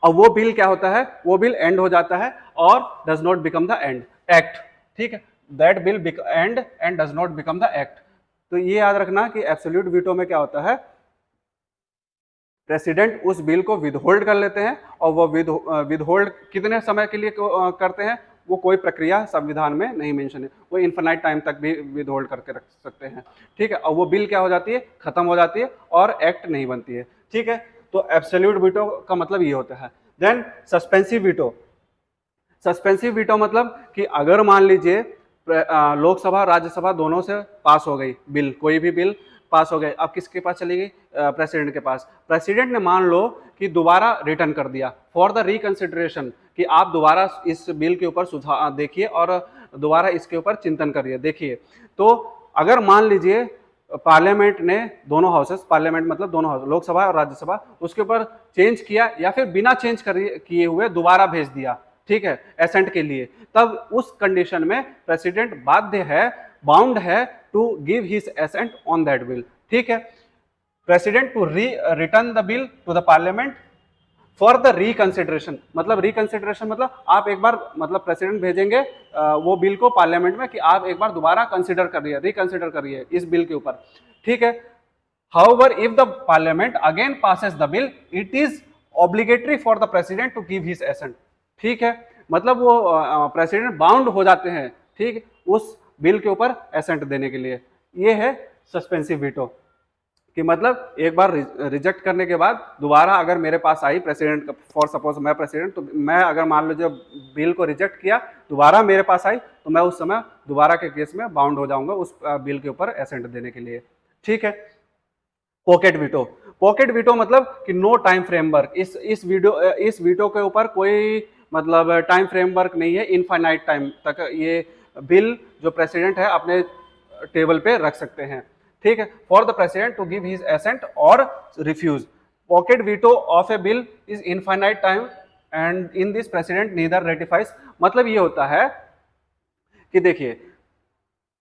Speaker 1: अब वो बिल क्या होता है? वो बिल एंड हो जाता है और does not become the end act. ठीक है, that bill and and does not become the act. तो ये याद रखना कि एब्सोल्यूट वीटो में क्या होता है, प्रेसिडेंट उस बिल को विदहोल्ड कर लेते हैं, और वो विदहोल्ड कितने समय के लिए करते हैं? वो कोई प्रक्रिया संविधान में नहीं मेंशन है, वो इन्फिनाइट टाइम तक भी विदहोल्ड करके रख सकते हैं। ठीक है, और वो बिल क्या हो जाती है? खत्म हो जाती है और एक्ट नहीं बनती है। ठीक है, तो एब्सोल्यूट वीटो का मतलब ये होता है। Then suspensive veto, suspensive veto मतलब कि अगर मान लीजिए लोकसभा राज्यसभा दोनों से पास हो गई बिल, कोई भी बिल पास हो गए, अब किसके पास चली गई? प्रेसिडेंट के पास। प्रेसिडेंट ने मान लो कि दोबारा रिटर्न कर दिया फॉर द रिकंसिडरेशन, कि आप दोबारा इस बिल के ऊपर सुधार देखिए और दोबारा इसके ऊपर चिंतन करिए, देखिए। तो अगर मान लीजिए पार्लियामेंट ने दोनों हाउसेस, पार्लियामेंट मतलब दोनों हाउस, लोकसभा और राज्यसभा, उसके ऊपर चेंज किया या फिर बिना चेंज किए हुए दोबारा भेज दिया, ठीक है, एसेंट के लिए, तब उस कंडीशन में प्रेसिडेंट बाध्य है, बाउंड है to give his assent on that bill. ठीक है। President to return the bill to the parliament for the reconsideration, मतलब रिकंसिडरेशन मतलब आप एक बार, मतलब प्रेसिडेंट भेजेंगे वो बिल को पार्लियामेंट में कि आप एक बार दोबारा कंसिडर करिए, रिकंसिडर करिए इस बिल के ऊपर, ठीक है। However, if the parliament again passes the bill, it is obligatory for the president to give his assent, ठीक है। मतलब वो प्रेसिडेंट बाउंड हो जाते हैं, ठीक, उस बिल के ऊपर एसेंट देने के लिए। ये है सस्पेंसिव वीटो, कि मतलब एक बार रिजेक्ट करने के बाद दोबारा अगर मेरे पास आई प्रेसिडेंट, फॉर सपोज मैं प्रेसिडेंट, तो मैं अगर मान लो जो बिल को रिजेक्ट किया दोबारा मेरे पास आई, तो मैं उस समय दोबारा के केस में बाउंड हो जाऊंगा उस बिल के ऊपर एसेंट देने के लिए, ठीक है। पॉकेट वीटो, पॉकेट वीटो मतलब कि नो टाइम फ्रेमवर्क, इस वीटो के ऊपर कोई मतलब टाइम फ्रेमवर्क नहीं है, इनफाइनाइट टाइम तक ये बिल जो प्रेसिडेंट है अपने टेबल पे रख सकते हैं, ठीक है। For the president to give his assent और refuse, pocket veto of a bill is infinite time and in this president neither ratifies, मतलब ये होता है कि देखिए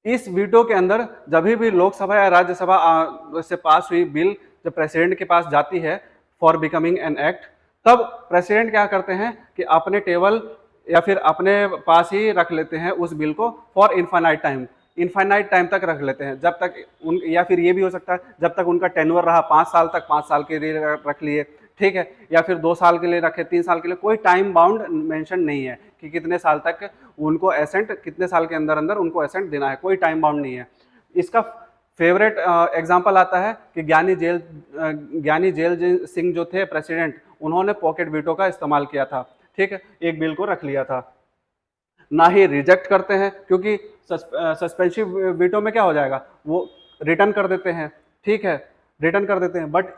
Speaker 1: इस वीटो के अंदर जब भी लोकसभा या राज्यसभा से पास हुई बिल जब प्रेसिडेंट के पास जाती है फॉर बिकमिंग एन एक्ट, तब प्रेसिडेंट क्या करते हैं कि अपने टेबल या फिर अपने पास ही रख लेते हैं उस बिल को for infinite time, infinite time तक रख लेते हैं, जब तक उन, या फिर ये भी हो सकता है जब तक उनका टेन्योर रहा 5 साल तक, 5 साल के लिए रख लिए, ठीक है, या फिर 2 साल के लिए रखे, 3 साल के लिए, कोई टाइम बाउंड मेंशन नहीं है कि कितने साल तक उनको एसेंट, कितने साल के अंदर अंदर उनको एसेंट देना है, कोई टाइम बाउंड नहीं है। इसका फेवरेट एग्जांपल आता है कि ज्ञानी जेल सिंह जो थे प्रेसिडेंट, उन्होंने पॉकेट वीटो का इस्तेमाल किया था, ठीक है, एक बिल को रख लिया था। ना ही रिजेक्ट करते हैं, क्योंकि सस्पेंसिव वीटो में क्या हो जाएगा, वो रिटर्न कर देते हैं, ठीक है, रिटर्न कर देते हैं, बट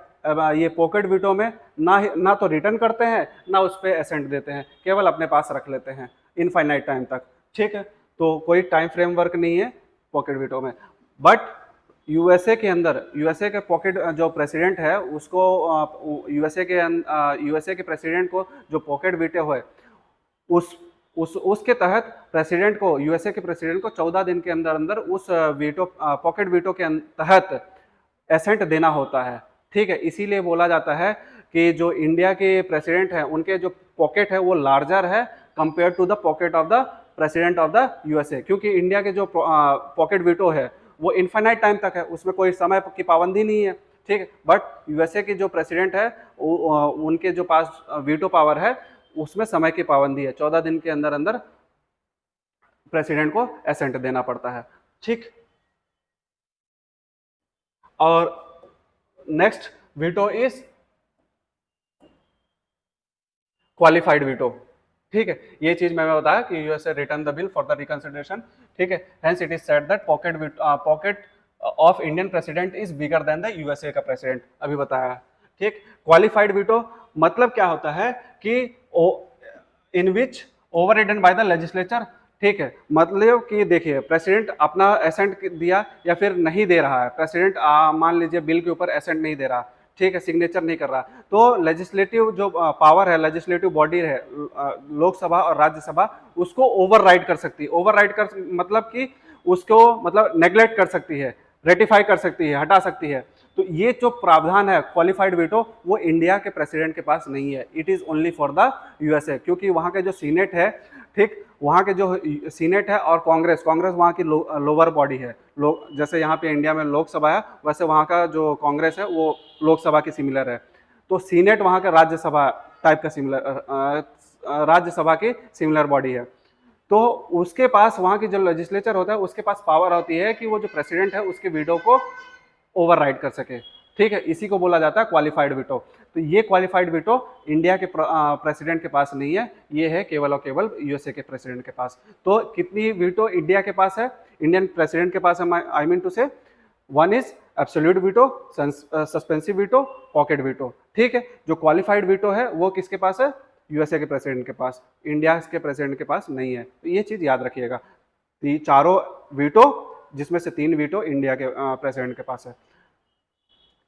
Speaker 1: ये पॉकेट वीटो में ना तो रिटर्न करते हैं ना उस पर एसेंट देते हैं, केवल अपने पास रख लेते हैं इनफाइनाइट टाइम तक, ठीक है। तो कोई टाइम फ्रेमवर्क नहीं है पॉकेट वीटो में। बट यूएसए के अंदर, यूएसए के पॉकेट जो प्रेसिडेंट है उसको यूएसए के प्रेसिडेंट को जो पॉकेट वीटो है उसके तहत प्रेसिडेंट को, यूएसए के प्रेसिडेंट को 14 दिन के अंदर अंदर उस वीटो, पॉकेट वीटो के तहत एसेंट देना होता है, ठीक है। इसीलिए बोला जाता है कि जो इंडिया के प्रेसिडेंट हैं उनके जो पॉकेट है वो लार्जर है compare to the pocket of the president of the USA, क्योंकि इंडिया के जो पॉकेट वीटो है वो इनफाइनाइट टाइम तक है, उसमें कोई समय की पाबंदी नहीं है, ठीक है। बट यूएसए के जो प्रेसिडेंट है उनके जो पास वीटो पावर है उसमें समय की पाबंदी है, 14 दिन के अंदर अंदर प्रेसिडेंट को एसेंट देना पड़ता है, ठीक। और next veto is qualified veto, ठीक है। ये चीज मैंने बताया कि USA return the bill for the reconsideration, ठीक है। Hence it is said that pocket of Indian president is bigger than the USA का प्रेसिडेंट, अभी बताया, ठीक। क्वालिफाइड वीटो मतलब क्या होता है कि in which overridden by the legislature, ठीक है। मतलब कि देखिए प्रेसिडेंट अपना एसेंट दिया या फिर नहीं दे रहा है, प्रेसिडेंट मान लीजिए बिल के ऊपर एसेंट नहीं दे रहा, ठीक है, सिग्नेचर नहीं कर रहा, तो लेजिस्लेटिव जो पावर है, लेजिस्लेटिव बॉडी है लोकसभा और राज्यसभा, उसको ओवरराइड कर सकती है। ओवरराइड कर मतलब कि उसको मतलब नेग्लेक्ट कर सकती है, रेटिफाई कर सकती है, हटा सकती है। तो ये जो प्रावधान है क्वालिफाइड वीटो वो इंडिया के प्रेसिडेंट के पास नहीं है, it is only for the USA, क्योंकि वहाँ के जो सीनेट है, ठीक, वहाँ के जो सीनेट है और कांग्रेस वहाँ की लोअर बॉडी है, जैसे यहाँ पे इंडिया में लोकसभा है वैसे वहाँ का जो कांग्रेस है वो लोकसभा की सिमिलर है। तो सीनेट वहाँ का राज्यसभा टाइप का सिमिलर, राज्यसभा की सिमिलर बॉडी है। तो उसके पास वहाँ की जो लेजिस्लेचर होता है उसके पास पावर होती है कि वो जो प्रेसिडेंट है उसके वीटो को ओवरराइड कर सके, ठीक है। इसी को बोला जाता है क्वालिफाइड वीटो। तो ये क्वालिफाइड वीटो इंडिया के प्रेसिडेंट के पास नहीं है, ये है केवल और केवल यूएसए के प्रेसिडेंट के पास। तो कितनी वीटो इंडिया के पास है, इंडियन प्रेसिडेंट के पास है, आई मीन टू से, one is absolute veto, suspensive veto, pocket veto, ठीक है। जो क्वालिफाइड वीटो है वो किसके पास है, यूएसए के प्रेसिडेंट के पास, इंडिया के प्रेसिडेंट के पास नहीं है। तो ये चीज याद रखिएगा, चारों वीटो जिसमें से 3 वीटो इंडिया के प्रेसिडेंट के पास है,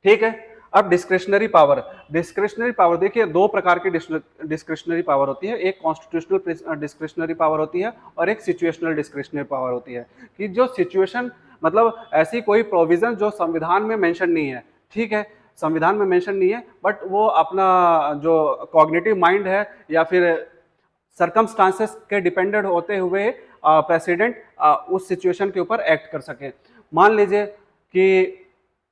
Speaker 1: ठीक है। अब डिस्क्रिशनरी पावर, डिस्क्रिशनरी पावर देखिए 2 प्रकार की डिस्क्रिशनरी पावर होती है, एक कॉन्स्टिट्यूशनल डिस्क्रिशनरी पावर होती है और एक सिचुएशनल डिस्क्रिशनरी पावर होती है। कि जो सिचुएशन मतलब ऐसी कोई प्रोविजन जो संविधान में मेंशन नहीं है, ठीक है, संविधान में मेंशन नहीं है, बट वो अपना जो कॉग्निटिव माइंड है या फिर सरकमस्टांसेस के डिपेंडेंट होते हुए प्रेसिडेंट उस सिचुएशन के ऊपर एक्ट कर सके। मान लीजिए कि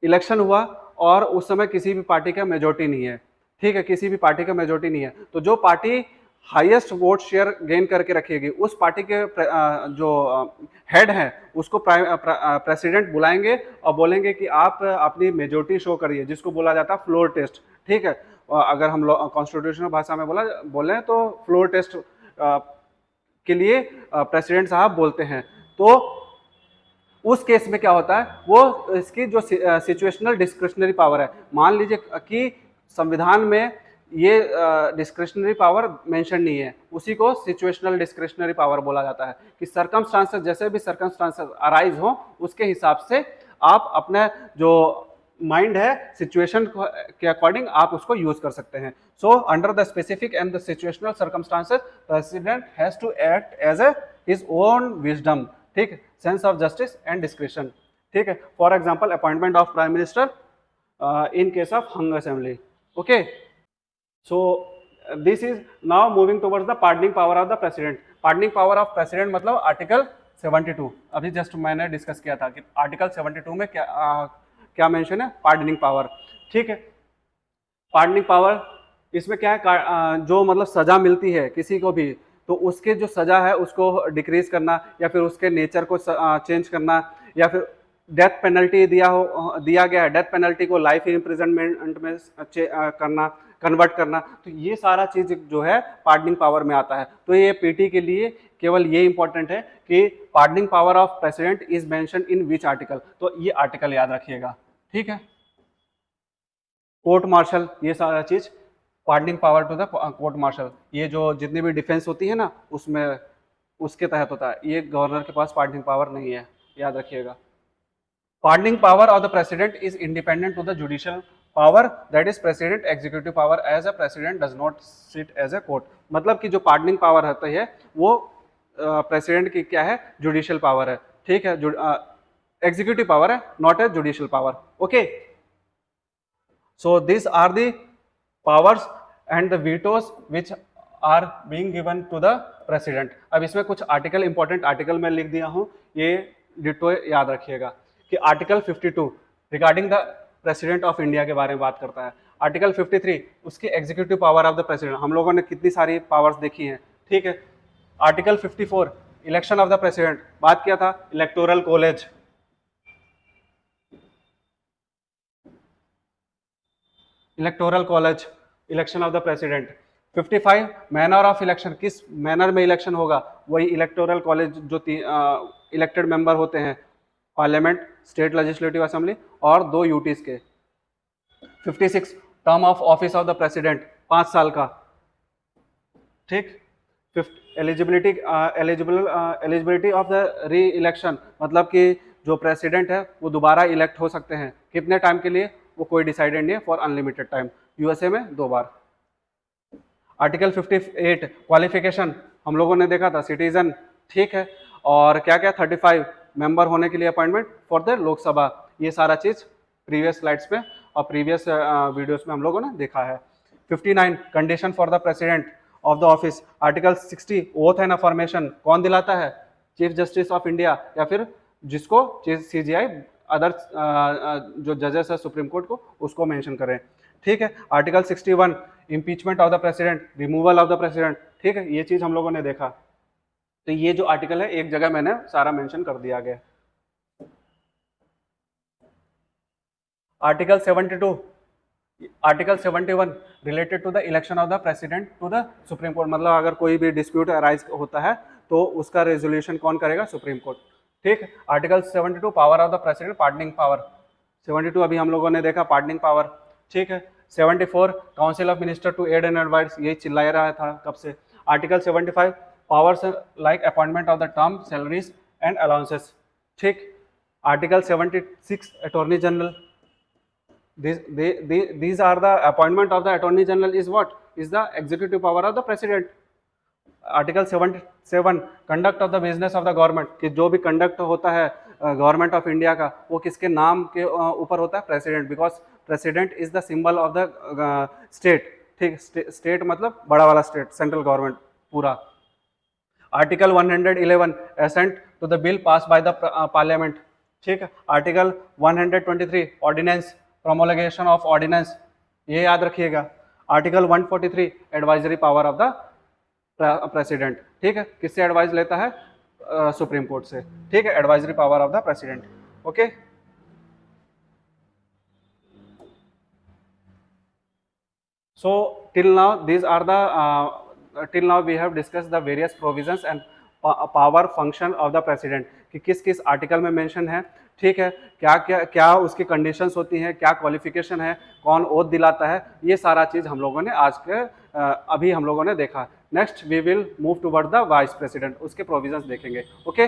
Speaker 1: इलेक्शन हुआ और उस समय किसी भी पार्टी का मेजोरिटी नहीं है, ठीक है, किसी भी पार्टी का मेजोरिटी नहीं है, तो जो party highest vote share gain करके रखेगी उस पार्टी के जो हेड है उसको प्रेसिडेंट बुलाएंगे और बोलेंगे कि आप अपनी मेजोरिटी शो करिए, जिसको बोला जाता है फ्लोर टेस्ट, ठीक है। अगर हम कॉन्स्टिट्यूशनल भाषा में बोले तो फ्लोर टेस्ट के लिए प्रेसिडेंट साहब बोलते हैं। तो उस केस में क्या होता है, वो इसकी जो सिचुएशनल डिस्क्रिशनरी पावर है, मान लीजिए कि संविधान में ये डिस्क्रिशनरी पावर मेंशन नहीं है, उसी को सिचुएशनल डिस्क्रिशनरी पावर बोला जाता है कि सर्कमस्टांसेस, जैसे भी सर्कमस्टांसेस अराइज हो उसके हिसाब से आप अपने जो माइंड है सिचुएशन के अकॉर्डिंग आप उसको यूज कर सकते हैं। So under the specific and the situational circumstances president has to act as a his own wisdom, ठीक, sense of justice and discretion, ठीक है। For example appointment of prime minister in case of hung assembly, okay. So this is now moving towards the pardoning power of the president. Pardoning power of president मतलब article 72, अभी just मैंने discuss किया था कि article 72 में क्या mention है, pardoning power, ठीक है। पार्डनिंग पावर इसमें क्या है, जो मतलब सजा मिलती है किसी को भी, तो उसके जो सजा है उसको डिक्रीज करना या फिर उसके नेचर को चेंज करना, या फिर डेथ पेनल्टी दिया गया है, डेथ पेनल्टी को लाइफ इम्प्रिजनमेंट में करना, कन्वर्ट करना, तो ये सारा चीज जो है पार्डनिंग पावर में आता है। तो ये पीटी के लिए केवल ये इंपॉर्टेंट है कि pardoning power of president is mention in which article, तो ये आर्टिकल याद रखिएगा, ठीक है। कोर्ट मार्शल, ये सारा चीज pardoning power to the court martial, ये जो जितनी भी डिफेंस होती है ना उसमें उसके तहत होता है, ये गवर्नर के पास पार्डनिंग पावर नहीं है, याद रखिएगा। Pardoning power of the president is independent to the judicial power, that is president executive power, as a president does not sit as a court. मतलब कि जो पार्डनिंग पावर होती है वो प्रेसिडेंट की क्या है, जुडिशियल पावर है, ठीक है, एग्जीक्यूटिव पावर है, not a judicial power, okay. So these are the powers and the vetoes which are being given to the president। अब इसमें कुछ आर्टिकल, इंपॉर्टेंट आर्टिकल मैं लिख दिया हूं, ये डिटो याद रखिएगा कि article 52 regarding the president of India के बारे में बात करता है। आर्टिकल 53 उसकी executive power of the president, हम लोगों ने कितनी सारी पावर्स देखी हैं, ठीक है। Article 54 election of the president, बात किया था, electoral college, electoral college, election of the president. 55 manner of election, किस मैनर में इलेक्शन होगा, वही इलेक्टोरल कॉलेज जो इलेक्टेड मेंबर होते हैं, पार्लियामेंट, स्टेट लेजिस्लेटिव असेंबली और 2 यूटीज के। 56 term of office of the president, 5 साल का, ठीक। एलिजिबिलिटी ऑफ द री इलेक्शन, मतलब कि जो प्रेसिडेंट है वो दोबारा इलेक्ट हो सकते हैं, कितने टाइम के लिए वो कोई डिसाइडेड नहीं है, फॉर अनलिमिटेड टाइम, यूएसए में 2 बार। आर्टिकल 58 क्वालिफिकेशन, हम लोगों ने देखा था, सिटीजन, ठीक है। और क्या क्या 35 मेंबर होने के लिए अपॉइंटमेंट फॉर द लोकसभा, ये सारा चीज प्रीवियस स्लाइड्स में और प्रीवियस वीडियोस में हम लोगों ने देखा है। 59 condition for the president of the office. Article 60 oath and affirmation कौन दिलाता है, चीफ जस्टिस ऑफ इंडिया या फिर जिसको सीजीआई अदर जो जजेस है सुप्रीम कोर्ट को उसको मेंशन करें, ठीक है। Article 61 impeachment of the president, removal of the president, ठीक है, ये चीज हम लोगों ने देखा। तो ये जो आर्टिकल है एक जगह मैंने सारा मेंशन कर दिया गया। Article 72, article 71 related to the election of the president to the supreme court, मतलब अगर कोई भी डिस्प्यूट अराइज होता है तो उसका रेजोल्यूशन कौन करेगा, सुप्रीम कोर्ट, ठीक। Article 72 power of the president, pardoning power, 72 अभी हम लोगों ने देखा, पार्डनिंग पावर, ठीक है। 74 council of minister to aid and advice, यही चिल्ला रहा था कब से। Article 75 powers like appointment of the term, salaries and allowances, ठीक। Article 76 attorney general, these are the appointment of the attorney general is what is the executive power of the president। Article 77 conduct of the business of the government, कि जो भी conduct होता है government of India का, वो किसके नाम के ऊपर होता है? President, because president is the symbol of the state. ठीक, स्टेट मतलब बड़ा वाला स्टेट, सेंट्रल गवर्नमेंट पूरा। Article 111 assent to the bill pass by the parliament. ठीक है। Article 123 ordinance, promulgation of ordinance, ये याद रखिएगा। Article 143 advisory power of the president. ठीक है, किससे एडवाइस लेता है? सुप्रीम कोर्ट से। ठीक है, advisory power of the president. Okay, so till now these are the till now we have discussed the various provisions and power function of the president, कि किस किस आर्टिकल में मेंशन है। ठीक है, क्या क्या क्या उसकी कंडीशंस होती हैं, क्या क्वालिफिकेशन है, कौन ओथ दिलाता है, ये सारा चीज़ हम लोगों ने आज के अभी हम लोगों ने देखा। Next we will move toward the vice president, उसके प्रोविजंस देखेंगे। ओके।